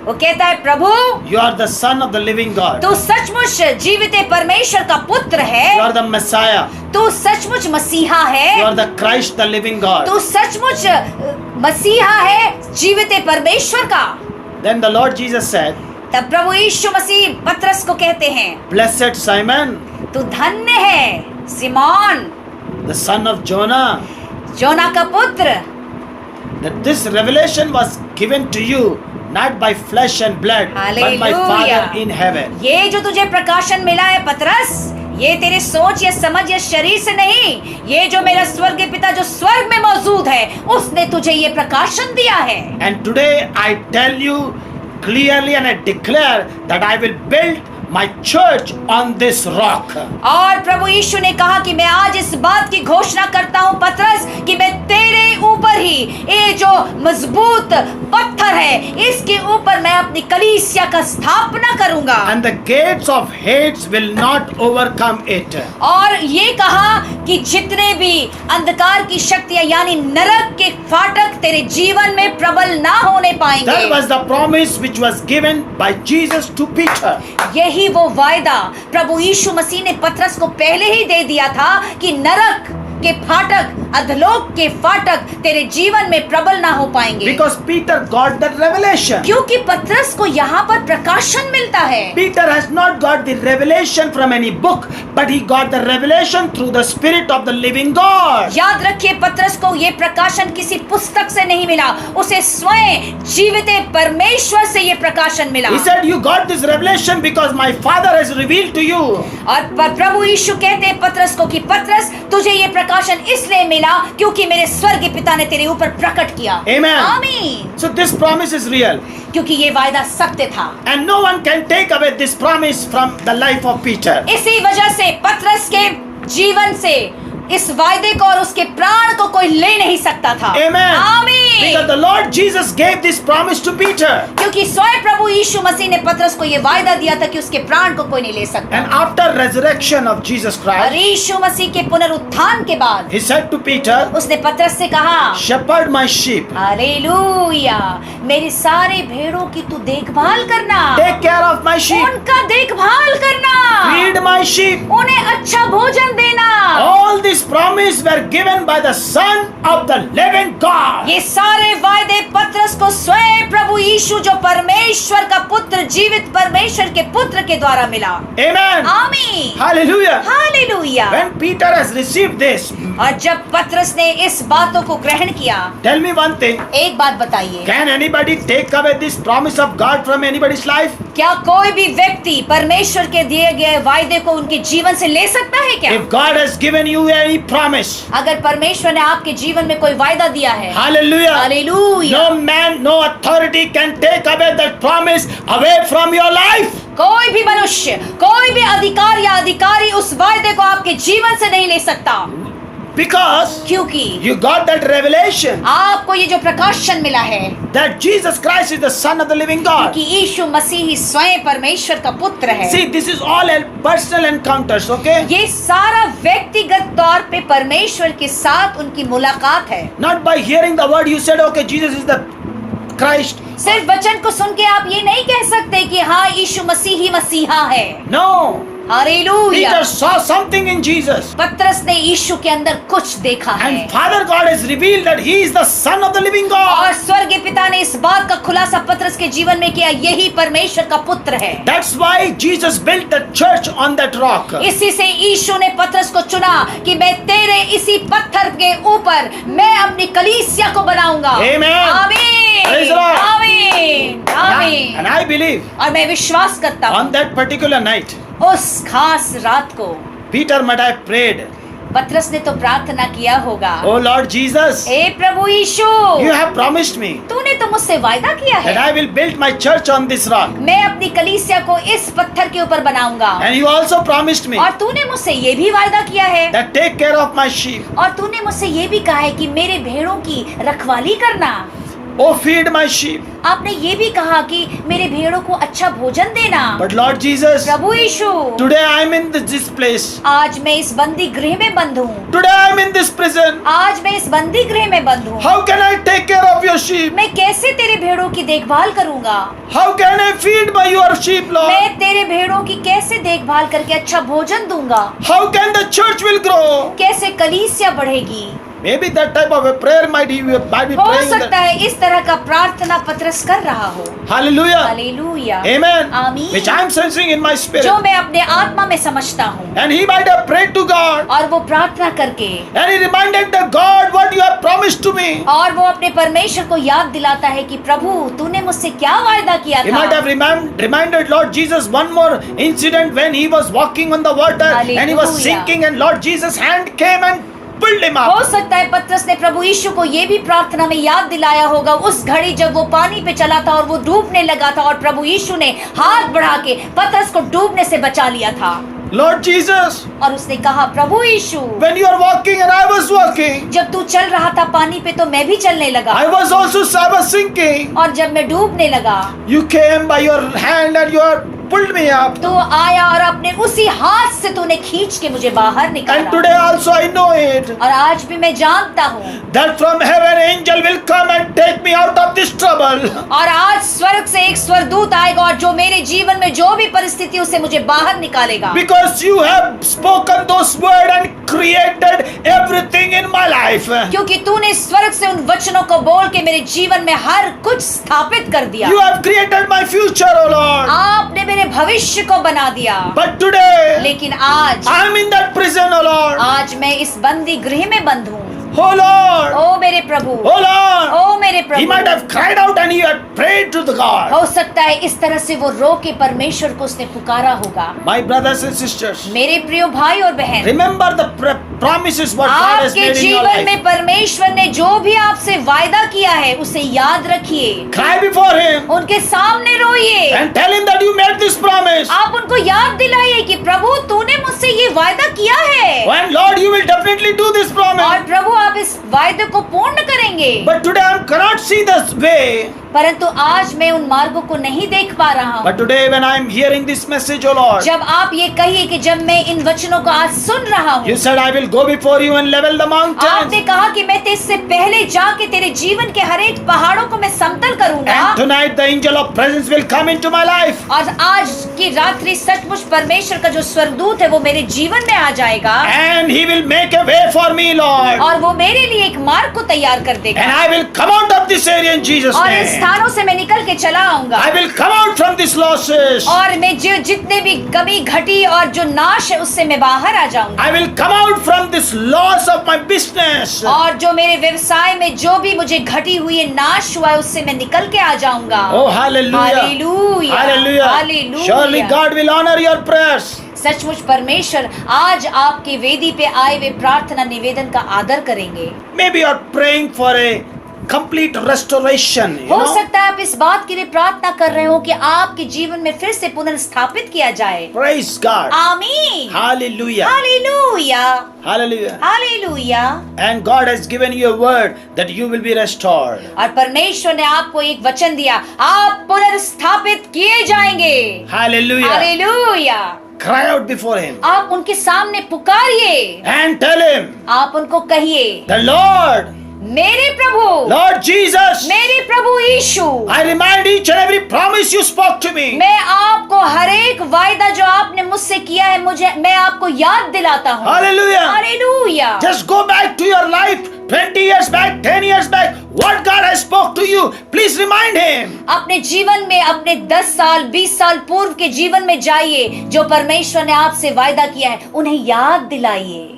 वो कहता है, प्रभु you are the son of the living God. तू सचमुच जीवित परमेश्वर का पुत्र You है, are the Messiah. तू सचमुच मसीहा You है, are the Christ, the living God. तू सचमुच मसीहा है जीवित परमेश्वर का। Then the Lord Jesus said, तब प्रभु यीशु मसीह पतरस को कहते हैं, Blessed Simon, तू धन्य है Simon, the son of Jonah, Jonah का पुत्र, that this revelation was given to you not by flesh and blood, but by Hallelujah. Father in heaven. ये जो तुझे प्रकाशन मिला है पतरस, ये तेरे सोच या समझ या शरीर से नहीं, ये जो मेरा स्वर्गीय पिता जो स्वर्ग में मौजूद है, उसने तुझे ये प्रकाशन दिया है। And today I tell you clearly and I declare that I will build my church on this rock. और प्रभु यीशु ने कहा कि मैं आज इस बात की घोषणा करता हूँ पतरस कि मैं तेरे ऊपर ही ये जो मजबूत पत्थर है इसके ऊपर मैं अपनी कलीसिया का स्थापना करूंगा। And the gates of Hades will not overcome it. और ये कहा कि जितने भी अंधकार की शक्तियां यानी नरक के फाटक तेरे जीवन में प्रबल ना होने पाएंगे। That was the promise which was given by Jesus to Peter. यही वो वायदा प्रभु यीशु मसीह ने पतरस को पहले ही दे दिया था कि नरक के फाटक अधलोक के फाटक तेरे जीवन में प्रबल ना हो पाएंगे। Because Peter got that revelation. क्योंकि पतरस को यहाँ पर प्रकाशन मिलता है। Peter has not got the revelation from any book, but he got the revelation through the Spirit of the living God. याद रखिए पतरस को ये प्रकाशन किसी पुस्तक से नहीं मिला, उसे स्वयं जीवित परमेश्वर से ये प्रकाशन मिला। He said, "You got this revelation because my Father has revealed to you." और प्रभु यीशु कहते हैं पतरस को कि पतरस तुझे ये प्रकाशन इसलिए मिला क्योंकि मेरे स्वर्गीय पिता ने तेरे ऊपर प्रकट किया। Amen. आमीन। So this promise is real. क्योंकि ये वायदा सत्य था। And no one can take away this promise from the life of Peter. इसी वजह से पतरस के जीवन से इस वायदे को और उसके प्राण को कोई ले नहीं सकता था। Amen. आमीन। Because the Lord Jesus gave this promise to Peter. क्योंकि स्वयं प्रभु यीशु मसीह ने पतरस को ये वायदा दिया था कि उसके प्राण को कोई नहीं ले सकता। And after resurrection of Jesus और Christ, यीशु मसीह के पुनरुत्थान के बाद he said to Peter, उसने पतरस से कहा, "Shepherd my sheep. हालेलुया, मेरी सारे भेड़ों की तू देखभाल करना, Take care of my sheep. उनका देखभाल करना, Feed my sheep." उन्हें अच्छा भोजन देना। All these promises were given by the Son of the living God. ये सारे वायदे पतरस को स्वयं प्रभु यीशु जो परमेश्वर का पुत्र जीवित परमेश्वर के पुत्र के द्वारा मिला। Amen. आमीन। Hallelujah. Hallelujah. When Peter has received this, और जब पतरस ने इस बातों को ग्रहण किया, tell me one thing. एक बात बताइए, Can anybody take away this promise of God from anybody's life? क्या कोई भी व्यक्ति परमेश्वर के दिए गए वायदे को उनके जीवन से ले सकता है क्या? If God has given you any promise, अगर परमेश्वर ने आपके जीवन में कोई वायदा दिया है, hallelujah, hallelujah, no man, no authority can take away that promise away from your life. कोई भी मनुष्य, कोई भी अधिकार या अधिकारी उस वायदे को आपके जीवन से नहीं ले सकता। Because क्योंकि you got that revelation आपको ये जो प्रकाशन मिला है that Jesus Christ is the Son of the living God. कि यीशु मसीह ही स्वयं परमेश्वर का पुत्र है। See, this is all a personal encounters, okay? ये सारा व्यक्तिगत तौर पे परमेश्वर के साथ उनकी मुलाकात है। Not by hearing the word you said, okay, Jesus is the Christ. सिर्फ वचन को सुन के आप ये नहीं कह सकते कि हाँ यीशु मसीह ही मसीहा है। No. Hallelujah. Peter saw something in Jesus. पतरस ने यीशु के अंदर कुछ देखा है And Father God has revealed that He is the Son of the living God. और स्वर्गीय पिता ने इस बात का खुलासा पतरस के जीवन में किया, यही परमेश्वर का पुत्र है। That's why Jesus built the church on that rock. इसी से यीशु ने पतरस को चुना कि मैं तेरे इसी पत्थर के ऊपर मैं अपनी कलीसिया को बनाऊंगा। Amen. आमीन। Praise the Lord. आमीन। आमीन। And I believe और मैं विश्वास करता हूँ on that particular night, उस खास रात को Peter might have prayed, पतरस ने तो प्रार्थना किया होगा, "Oh Lord Jesus, hey Prabhu Yeshu, you have promised me तूने तो मुझसे वायदा किया that है I will build my church on this rock. मैं अपनी कलीसिया को इस पत्थर के ऊपर बनाऊंगा। And you also promised me और तूने मुझसे ये भी वायदा किया है that take care of my sheep. और तूने मुझसे ये भी कहा है कि मेरे भेड़ों की रखवाली करना। Oh, feed my sheep." आपने ये भी कहा कि मेरे भेड़ों को अच्छा भोजन देना। But Lord Jesus, Prabhu Yeshu, today I am in this place. आज मैं इस बंदी गृह में बंद हूँ। Today I am in this prison. आज मैं इस बंदी गृह में बंद हूँ। How can I take care of your sheep? मैं कैसे तेरे भेड़ों की देखभाल करूँगा? How can I feed by your sheep, Lord? मैं तेरे भेड़ों की कैसे देखभाल करके अच्छा भोजन दूंगा? How can the church will grow? कैसे कलीसिया बढ़ेगी? Maybe that type of a prayer might be हो praying. सकता है इस तरह का प्रार्थना पत्रस कर रहा हो। Hallelujah. हालेलुया। Amen. आमीन। Which I am sensing in my spirit. जो मैं अपने आत्मा में समझता हूँ। And he might have prayed to God. और वो प्रार्थना करके And he reminded the God what you have promised to me. और वो अपने परमेश्वर को याद दिलाता है कि प्रभु तूने मुझसे क्या वायदा किया He might था। have reminded Lord Jesus one more incident when he was walking on the water and he was Hallelujah. sinking and Lord Jesus' hand came and pulled him हो up. सकता है पतरस ने प्रभु यीशु को ये भी प्रार्थना में याद दिलाया होगा उस घड़ी जब वो पानी पे चला था और वो डूबने लगा था और प्रभु यीशु ने हाथ बढ़ा के पतरस को डूबने से बचा लिया था। Lord Jesus, और उसने कहा प्रभु यीशु when you are walking and I was walking, जब तू चल रहा था पानी पे तो मैं भी चलने लगा I was sinking. और जब मैं डूबने लगा You came by your hand and you pulled me up. तो आया और अपने उसी हाथ से तूने खींच के मुझे बाहर And निकाला। today also I know it. और आज भी मैं जानता हूँ That from heaven angel will come and take me out of this trouble. और आज स्वर्ग से एक स्वरदूत आएगा और जो मेरे जीवन में जो भी परिस्थिति उससे मुझे बाहर निकालेगा। Because you have spoken those words and created everything in my life. क्योंकि तूने स्वर्ग से उन वचनों को बोल के मेरे जीवन में हर कुछ स्थापित कर दिया। You have created my future, O Lord. आपने मेरे भविष्य को बना दिया। But today, लेकिन आज I am in that prison, O Lord. आज मैं इस बंदी गृह में बंद हूँ। Oh Lord. ओ मेरे प्रभु, Oh Lord. ओ मेरे He might Prabhu. have cried out and he had prayed to the God. हो सकता है इस तरह से वो रो के परमेश्वर को उसने पुकारा होगा। My brothers and sisters, मेरे प्रिय भाई और बहन, remember the promises what God has आपके made in your जीवन life. में परमेश्वर ने जो भी आपसे वायदा किया है उसे याद रखिए। Cry before Him उनके सामने रोइए। and tell Him that you made this promise. आप उनको याद दिलाइए कि प्रभु तूने मुझसे ये वायदा किया है And Lord, you will definitely do this और promise. प्रभु आप इस वायदे को पूर्ण करेंगे। But today I cannot see this way. परंतु आज मैं उन मार्गों को नहीं देख पा रहा हूँ। But today when I am hearing this message, O Lord, जब आप ये कहिए कि जब मैं इन वचनों को आज सुन रहा हूँ, you said I will go before you and level the mountains. आपने कहा कि मैं इससे पहले जाके तेरे जीवन के हर एक पहाड़ों को मैं समतल करूंगा। And tonight the angel of presence will come into my life. और आज की रात्रि सचमुच परमेश्वर का जो स्वर्गदूत है वो मेरे जीवन में आ जाएगा And He will make a way for me, Lord. और वो मेरे लिए एक मार्ग को तैयार कर And देगा I will come out of this area in Jesus' और इस name. स्थानों से मैं निकल के चला आऊंगा I will come out from these losses. और मैं जो जितने भी कमी घटी और जो नाश है उससे मैं बाहर आ जाऊंगा I will come out from this loss of my business. और जो मेरे व्यवसाय में जो भी मुझे घटी हुई है नाश हुआ है उससे मैं निकल के आ जाऊंगा। Oh, hallelujah. Hallelujah. Hallelujah. Hallelujah. Surely God will honor your prayers. सचमुच परमेश्वर आज आपके वेदी पे आए हुए प्रार्थना निवेदन का आदर करेंगे। Maybe you are praying for a complete restoration. You हो know? सकता है आप इस बात के लिए प्रार्थना कर रहे हो कि आपके जीवन में फिर से पुनर्स्थापित किया जाए। Praise God. आमीन। Hallelujah. Hallelujah. Hallelujah. Hallelujah. And God has given you a word that you will be restored. और परमेश्वर ने आपको एक वचन दिया, आप पुनर्स्थापित किए जाएंगे। Hallelujah. Hallelujah. Cry out before Him आप उनके सामने पुकारिए, and tell Him, आप उनको कहिए, the Lord, मेरे प्रभु, Lord Jesus, मेरे प्रभु यीशु, I remind each and every promise you spoke to me. मैं आपको हर एक वायदा जो आपने मुझसे किया है मैं आपको याद दिलाता हूँ। Hallelujah. Hallelujah. Just go back to your life 20 years back, 10 years back. What God has spoke to you, please remind Him. अपने जीवन में अपने 10 साल 20 साल पूर्व के जीवन में जाइए, जो परमेश्वर ने आपसे वायदा किया है उन्हें याद दिलाइए।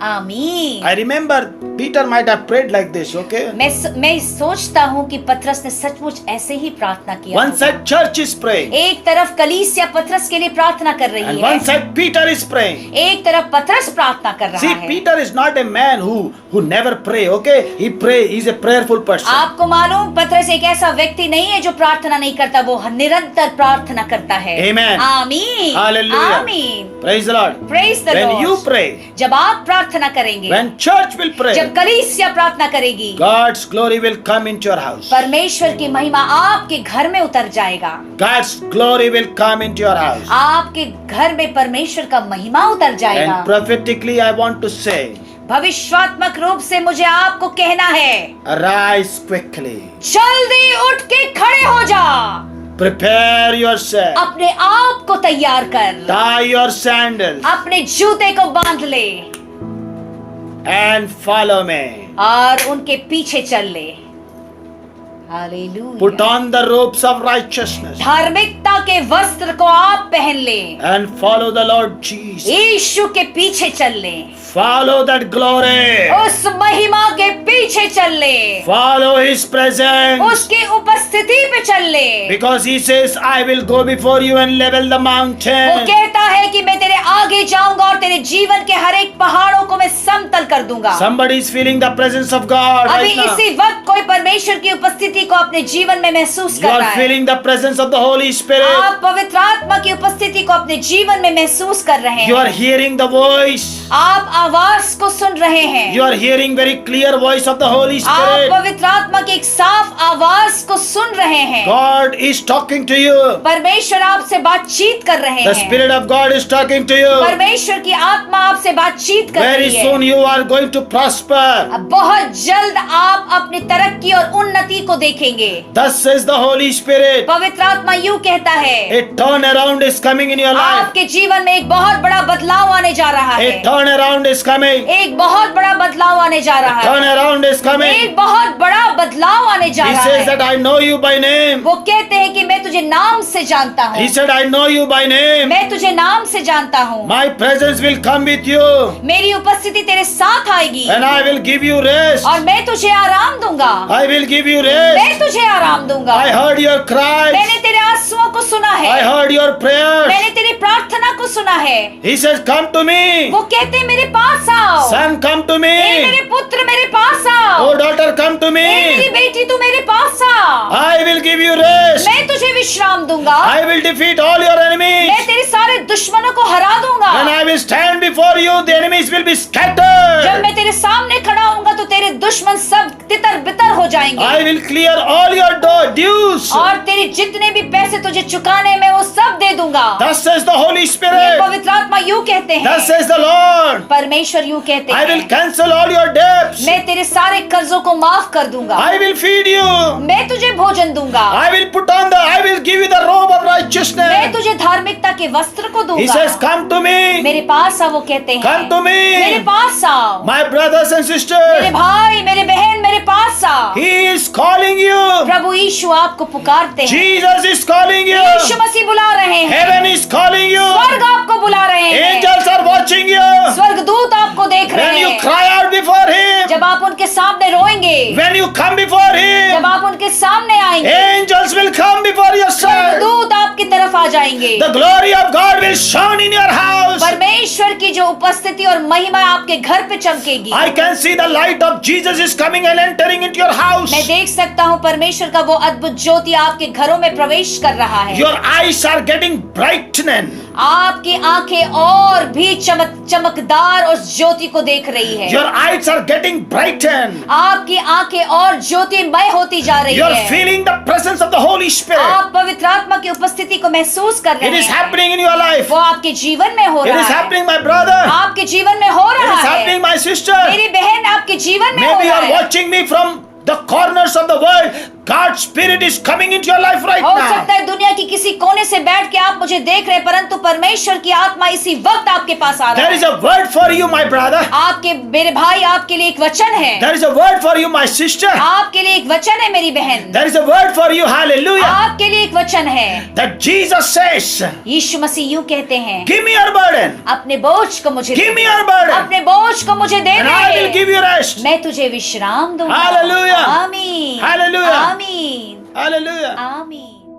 आमीन। I remember Peter might have prayed like this, okay? मैं सोचता हूँ कि पतरस ने सचमुच ऐसे ही प्रार्थना किया। One side church is praying एक तरफ कलीसिया पतरस के लिए प्रार्थना कर रही and है, one side Peter is praying. एक तरफ पतरस प्रार्थना कर रहा See, है। Peter is not a man who never pray, okay? He's a prayerful person. आपको मालूम पतरस एक ऐसा व्यक्ति नहीं है जो प्रार्थना नहीं करता, वो निरंतर प्रार्थना करता है। Amen. आमीन। Hallelujah. आमीन। Praise the Lord. Praise the When Lord. you pray, जब आप प्रार्थना करेंगे, when church will pray, जब कलीसिया प्रार्थना करेगी, God's glory will come into your house. परमेश्वर की महिमा आपके घर में उतर जाएगा। God's glory will come into your house. आपके घर में परमेश्वर का महिमा उतर जाएगा। And prophetically I want to say, भविष्यवात्मक रूप से मुझे आपको कहना है, arise quickly. जल्दी उठ के खड़े हो जा, Prepare yourself. अपने आप को तैयार कर, Tie your sandals. अपने जूते को बांध ले, and follow me. और उनके पीछे चल ले। Hallelujah. Put on the robes of righteousness धार्मिकता के वस्त्र को आप पहन ले and follow the Lord Jesus. यीशु के पीछे चल ले, Follow that glory. उस महिमा के पीछे चल ले, Follow His presence. उसकी उपस्थिति पे चल ले। Because He says, I will go before you and level the वो mountain. कहता है कि मैं तेरे आगे जाऊंगा और तेरे जीवन के हर एक पहाड़ों को मैं समतल कर दूंगा। Somebody is feeling the presence of God अभी right now. इसी वक्त कोई परमेश्वर की उपस्थिति को अपने जीवन में महसूस You कर रहा are है। feeling the presence of the Holy Spirit. आप पवित्र आत्मा की उपस्थिति को अपने जीवन में महसूस कर रहे You are हैं। hearing the voice. आप आवाज को सुन रहे हैं। You are hearing very clear voice of the Holy आप Spirit. पवित्र आत्मा की एक साफ आवाज को सुन रहे हैं। God is talking to you. परमेश्वर आपसे बातचीत कर रहे The हैं। Spirit of God is talking to you. परमेश्वर की आत्मा आपसे बातचीत कर Very रही है। soon you are going to prosper. अब बहुत जल्द आप अपनी तरक्की और उन्नति को देखेंगे। Thus says the Holy Spirit. पवित्र आत्मा यूं कहता है, A turnaround is coming in your life. आपके जीवन में एक बहुत बड़ा बदलाव आने जा रहा A है। turnaround is coming. एक बहुत बड़ा बदलाव आने जा रहा है। Turnaround is coming. एक बहुत बड़ा बदलाव आने जा He रहा says that है। I know you by name. वो कहते हैं कि मैं तुझे नाम से जानता हूँ। He said I know you by name. मैं तुझे नाम से जानता हूँ। My presence will come with you मेरी उपस्थिति तेरे साथ आएगी and I will give you rest. और मैं तुझे आराम दूंगा। I will give you मैं rest. तुझे आराम दूंगा। I heard your cries. मैंने तेरे आंसुओं को सुना I है। heard your prayers. मैंने तेरी प्रार्थना को सुना है। He says come to me. वो कहते हैं मेरे पास आओ। Son, come to A me. मेरे पुत्र मेरे पास आओ। Oh daughter, come to ए मेरी me. बेटी तू मेरे पास आओ। I will give you rest. मैं तुझे विश्राम दूंगा। I will defeat all your enemies. मैं तेरे सारे दुश्मनों को हरा दूंगा। When I will stand before you, the enemies will be जब scattered. मैं तेरे सामने खड़ा होऊंगा तो तेरे दुश्मन सब तितर बितर हो जाएंगे I will clear all your dues. और तेरे जितने भी पैसे तुझे चुकाने में वो सब दे दूंगा। Thus says the Holy ये Spirit. पवित्र आत्मा यूं कहते हैं। Thus says the Lord. परमेश्वर यूं कहते I will हैं, cancel all your debts. मैं तेरे सारे कर्जों को माफ कर दूंगा। I will feed you. मैं तुझे भोजन दूंगा। I will give you the robe of मैं righteousness. तुझे धार्मिकता के वस्त्र को He दूंगा। says, come to me. मेरे पास आओ, वो कहते हैं। Come to मेरे me. पास आओ। My brothers and मेरे sisters. भाई मेरे बहन मेरे पास आओ। He is calling you. प्रभु यीशु आपको पुकारते हैं। Jesus is calling you. यीशु मसीह बुला रहे हैं। Heaven is calling you. स्वर्ग आपको बुला रहे हैं। Angels are watching you. स्वर्गदूत आपको देख रहे When you हैं। cry out before Him. जब आप उनके सामने रोएंगे, When you come before Him. जब आप उनके सामने आएंगे, Angels will come before your side. स्वर्गदूत आपकी तरफ आ जाएंगे। The glory of God will shine in your house. परमेश्वर की जो उपस्थिति और महिमा आपके घर पे चमकेगी। I can see the light of Jesus is coming and entering into your house. मैं देख सकता हूँ परमेश्वर का वो अद्भुत ज्योति आपके घरों में प्रवेश कर रहा है। Your eyes are getting brightened. आपकी आंखें और भी चमकदार उस ज्योति को देख रही है। Your eyes are getting brightened. आपकी आंखें और ज्योतिमय होती जा रही You are है। feeling the presence of the Holy Spirit. आप पवित्र आत्मा की उपस्थिति को महसूस कर It रहे is हैं। happening in your life. वो आपके जीवन में हो It रहा is है। happening, my brother. आपके जीवन में हो It रहा is है। happening, my sister. मेरी बहन आपके जीवन में हो Maybe you रहा are है। watching me from the corners of the world. God's Spirit is coming into your life right हो now. सकता है दुनिया की किसी कोने से बैठ के आप मुझे देख रहे हैं, परंतु परमेश्वर की आत्मा इसी वक्त आपके पास आ रहा There is है। a word for you, my brother. आपके मेरे भाई आपके लिए एक वचन है। There is a word for you, my sister. आपके लिए एक वचन है मेरी बहन। There is a word for you, hallelujah. आपके लिए एक वचन है। That Jesus says, यीशु मसीह यूं कहते हैं, give me your burden. अपने बोझ को मुझे दे Give me they. your burden. अपने बोझ को मुझे दे And I will they. give you rest. मैं तुझे विश्राम दूंगा। Hallelujah. आमीन। Hallelujah. आमीन। Hallelujah. आमीन।